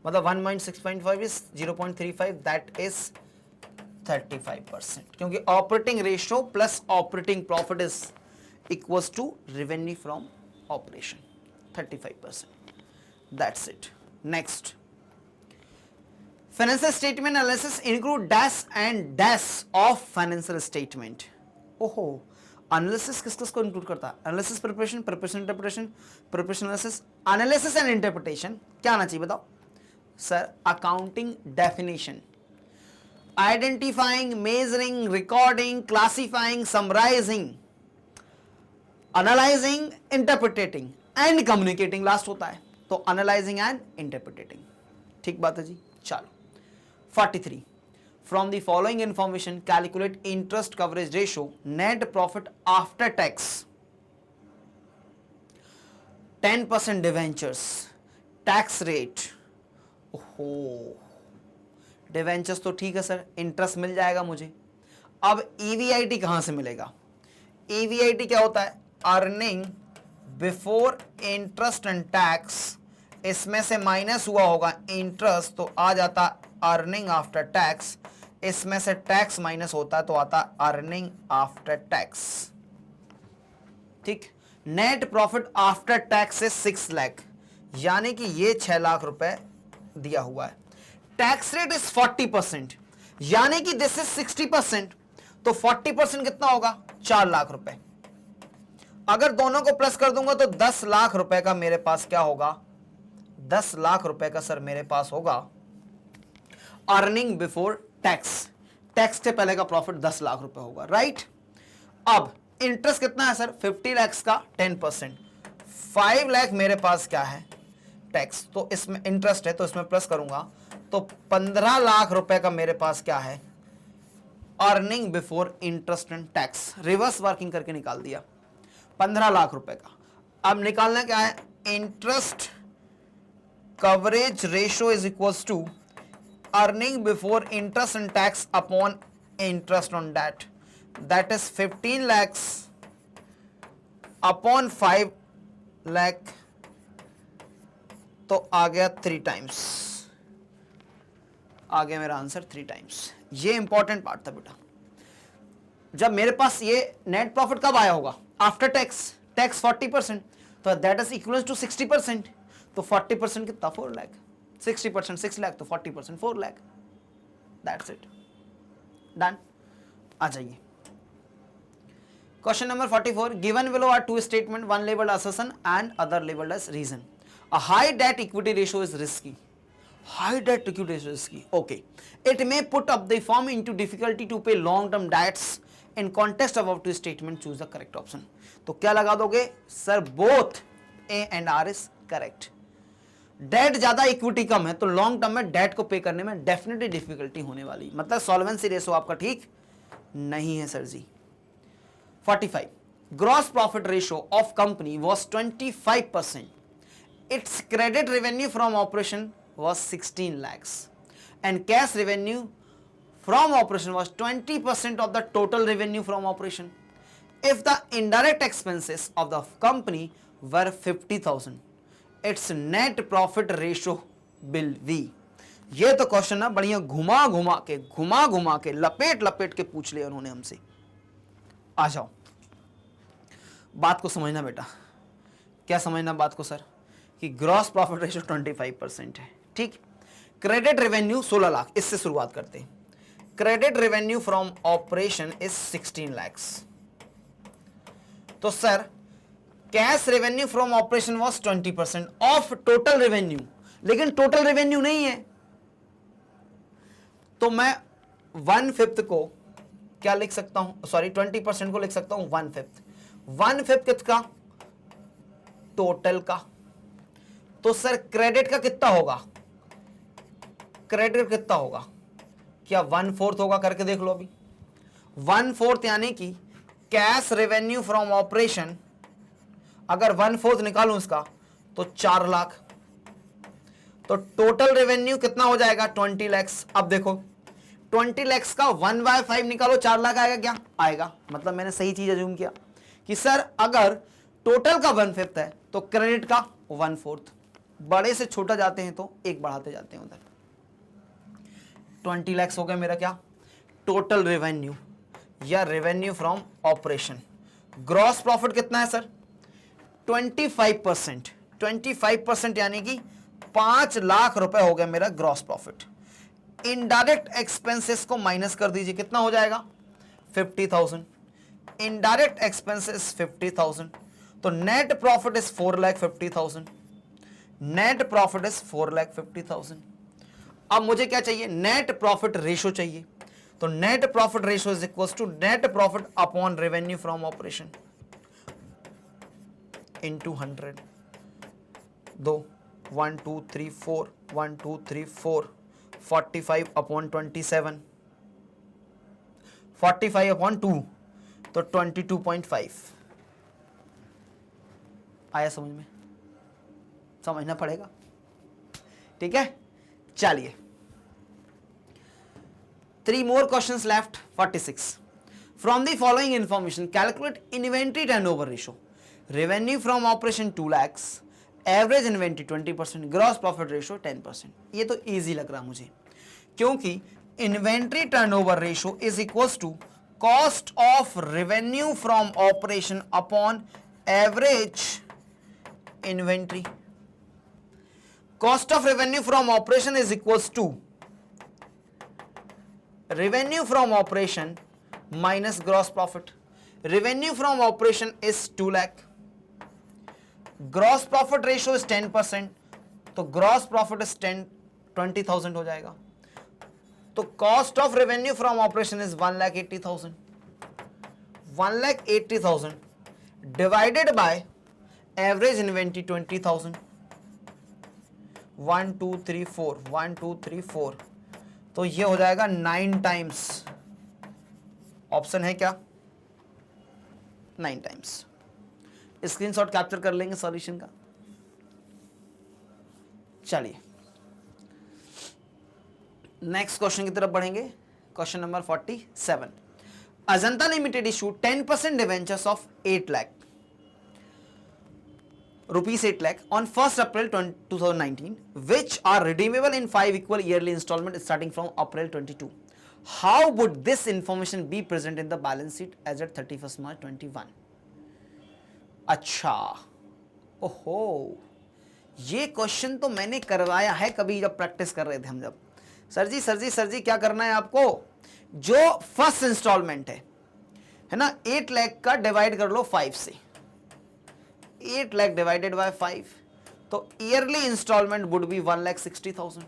Speaker 1: मतलब 1-6.5 इज 0.35, दैट इज 35%, क्योंकि operating ratio plus operating profit is equals to revenue from operation, 35%, that's it. Next, financial statement analysis include dash and dash of financial statement. ओहो, analysis किस किस को इंक्लूड करता है? Analysis, preparation, preparation interpretation, preparation analysis, analysis and interpretation. क्या आना चाहिए बताओ sir? Accounting definition, identifying, measuring, recording, classifying, summarising, analysing, interpreting and communicating last होता है, तो एनालाइजिंग एंड इंटरप्रिटेटिंग। ठीक बात है जी। चलो 43, from the following information calculate interest coverage ratio, net profit after tax, 10% debentures, tax rate. ओहो, debentures तो ठीक है सर, इंटरेस्ट मिल जाएगा मुझे। अब ईवीआईटी कहां से मिलेगा? ईवीआईटी क्या होता है? Earning before interest and tax, इसमें से माइनस हुआ होगा इंटरेस्ट, तो आ जाता अर्निंग आफ्टर टैक्स, इसमें से टैक्स माइनस होता तो आता अर्निंग आफ्टर टैक्स। ठीक, नेट प्रॉफिट आफ्टर टैक्स से 6 लाख, यानी कि ये 6 लाख रुपए दिया हुआ है। टैक्स रेट इज 40%, यानी कि दिस इज 60%, तो 40% कितना होगा? 4 लाख रुपए। अगर दोनों को प्लस कर दूंगा तो 10 लाख रुपए का मेरे पास क्या होगा? 10 लाख रुपए का सर मेरे पास होगा अर्निंग बिफोर टैक्स, टैक्स से पहले का प्रॉफिट 10 लाख रुपए होगा, राइट। अब इंटरेस्ट कितना है सर? 50 लाख का 10%, 5 लाख मेरे पास क्या है? टैक्स, तो इसमें इंटरेस्ट है तो इसमें प्लस करूंगा तो 15 लाख रुपए का मेरे पास क्या है? Earning before interest and tax. Reverse working करके निकाल दिया 15 लाख रुपए का। अब निकालना क्या है? Interest coverage ratio is equals to earning before interest and tax upon interest on debt, that is 15 lakhs upon 5 lakh तो आ गया 3 टाइम्स, आ गया मेरा आंसर 3 टाइम्स। ये इंपॉर्टेंट पार्ट था बेटा। जब मेरे पास ये नेट प्रॉफिट कब आया होगा? आफ्टर टैक्स, टैक्स 40%, तो दैट इज इक्वल टू 60%। तो 40% कितना? 4 लाख। 60% 6 लाख, तो 40% 4 लाख। That's it, done. आ जाइए question number 44। Given below are two statement, one labelled assertion and other labelled as reason. A high debt equity ratio is risky. High debt equity ratio is risky. Okay. It may put up the firm into difficulty to pay long-term debts. In context above two statement, choose the correct option. तो क्या लगा दोगे sir? Both A and R is correct. Debt ज्यादा equity कम है तो long term में date को पे करने में डेफिनेटली डिफिकल्टी होने वाली, मतलब सॉल्वेंसी रेशो आपका ठीक नहीं है sir ji. 45. Gross profit ratio of company was 25%. It's credit revenue from operation was 16 lakhs and cash revenue from operation was 20% of the total revenue from operation. If the indirect expenses of the company were 50,000, its net profit ratio will be। ये तो question ना बढ़िया घुमा घुमा के लपेट के पूछ लिया उन्होंने हमसे। आ जाओ, बात को समझना बेटा। क्या समझना बात को सर? कि ग्रॉस प्रॉफिट रेशियो 25% है, ठीक। क्रेडिट रेवेन्यू 16 लाख, इससे शुरुआत करते हैं। Credit revenue from operation is 16 lakhs. तो sir cash revenue from operation was 20% of total revenue, लेकिन टोटल रेवेन्यू नहीं है, तो मैं 1/5 को क्या लिख सकता हूं? सॉरी 20% को लिख सकता हूं 1/5। 1/5 किसका? टोटल का। तो सर क्रेडिट का कितना होगा? क्रेडिट कितना होगा? क्या 1/4 होगा? करके देख लो अभी। 1/4 यानी कि कैश रेवेन्यू फ्रॉम ऑपरेशन, अगर 1/4 निकालूं इसका तो 4 लाख। तो टोटल रेवेन्यू कितना हो जाएगा? 20 लैक्स। अब देखो 20 लैक्स का 1/5 निकालो, 4 लाख आएगा क्या? आएगा। मतलब मैंने सही चीज अज्यूम किया कि सर अगर टोटल का 1/5 है तो क्रेडिट का 1/4। बड़े से छोटा जाते हैं तो एक बढ़ाते जाते हैं उधर। 20 लैक्स हो गया मेरा क्या? टोटल रेवेन्यू या revenue from operation. Gross profit कितना है सर? 25%। 25% यानी कि 5 लाख रुपए हो गया मेरा ग्रॉस प्रॉफिट। इनडायरेक्ट एक्सपेंसेस को माइनस कर दीजिए, कितना हो जाएगा? 50,000। इनडायरेक्ट एक्सपेंसेस 50,000, तो net profit is 4,50,000। Net profit is 4,50,000। अब मुझे क्या चाहिए? नेट प्रॉफिट रेशो चाहिए। तो net profit ratio is equal to net profit upon revenue from operation into 100। 2 1 2 3 4 1 2 3 4 45 upon 27, 45 upon 2 तो 22.5 आया समझ में? समझना पड़ेगा, ठीक है। चलिए 3 more questions left। 46. From the following information calculate inventory turnover ratio। revenue from operation 2 lakhs, average inventory 20%, gross profit ratio 10%। ये तो easy लग रहा मुझे, क्योंकि inventory turnover ratio is equals to cost of revenue from operation upon average inventory। cost of revenue from operation is equals to revenue from operation minus gross profit। revenue from operation is 2 lakh, gross profit ratio is 10%, तो gross profit is 20,000 हो जाएगा। तो cost of revenue from operation is 1,80,000। 1,80,000 divided by average inventory 20,000। 1 2 3 4 1 2 3 4, तो ये हो जाएगा 9 times. Option है क्या? 9 टाइम्स। स्क्रीनशॉट कैप्चर कर लेंगे सॉल्यूशन का। चलिए नेक्स्ट क्वेश्चन की तरफ बढ़ेंगे। Question number 47। Ajanta limited issue 10% debentures of 8 lakh rupees 8 lakh on 1st April 2019, which are redeemable in 5 equal yearly installments starting from April 22. How would this information be present in the balance sheet as at 31st March 21? अच्छा, ओहो, ये question तो मैंने करवाया है कभी जब practice कर रहे थे हम। जब सर जी क्या करना है आपको, जो फर्स्ट इंस्टॉलमेंट है ना 8 लाख का डिवाइड कर लो 5 से, 8 लाख डिवाइडेड बाय 5, तो ईयरली इंस्टॉलमेंट वुड बी 1,60,000।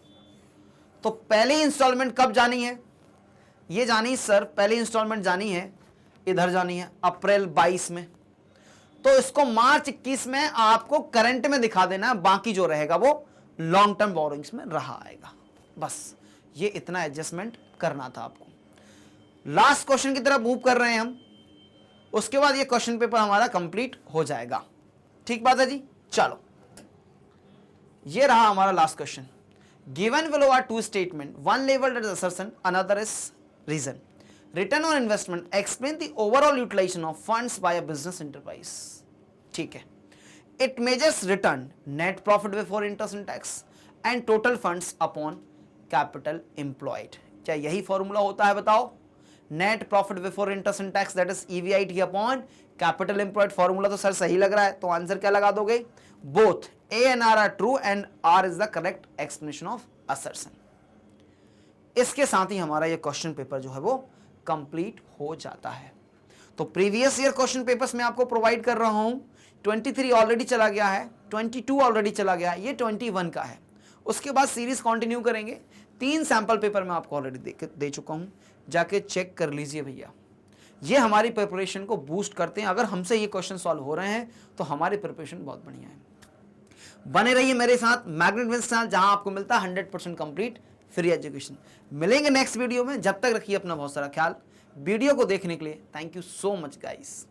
Speaker 1: तो पहली इंस्टॉलमेंट कब जानी है, ये जानी सर, पहली इंस्टॉलमेंट जानी है, इधर जानी है अप्रैल 22 में, तो इसको मार्च 21 में आपको करंट में दिखा देना, बाकी जो रहेगा वो लॉन्ग टर्म बोरोइंग्स में रहा आएगा। बस ये इतना एडजस्टमेंट करना था आपको। लास्ट क्वेश्चन की तरफ मूव कर रहे हैं हम, उसके बाद ये क्वेश्चन पेपर हमारा कंप्लीट हो जाएगा। ठीक बात है जी, चलो ये रहा हमारा last question. Given below are two statement, one labelled as assertion, another is reason. Return on investment, explain the overall utilisation of funds by a business enterprise. ठीक है, it measures return, net profit before interest and tax and total funds upon capital employed. क्या यही formula होता है बताओ, net profit before interest and tax that is EBIT upon capital employed. Formula तो sir सही लग रहा है, तो आंसर क्या लगा दोगे, both A and R are true and R is the correct explanation of assertion। इसके साथ ही हमारा ये क्वेश्चन पेपर जो है वो कंप्लीट हो जाता है। तो प्रीवियस ईयर क्वेश्चन पेपर्स में आपको प्रोवाइड कर रहा हूं, 23 ऑलरेडी चला गया है, 22 ऑलरेडी चला गया है, ये 21 का है। उसके बाद सीरीज कंटिन्यू करेंगे। 3 सैंपल पेपर मैं आपको ऑलरेडी दे चुका हूं, जाके चेक कर लीजिए भैया। ये हमारी प्रिपरेशन को बूस्ट करते हैं। अगर हमसे ये क्वेश्चन सॉल्व हो रहे हैं तो हमारी प्रिपरेशन बहुत बढ़िया है। बने रहिए मेरे साथ मैग्नेट ब्रेन्स चैनल, जहां आपको मिलता है 100% कंप्लीट फ्री एजुकेशन। मिलेंगे नेक्स्ट वीडियो में, जब तक रखिए अपना बहुत सारा ख्याल। वीडियो को देखने के लिए thank you so much guys.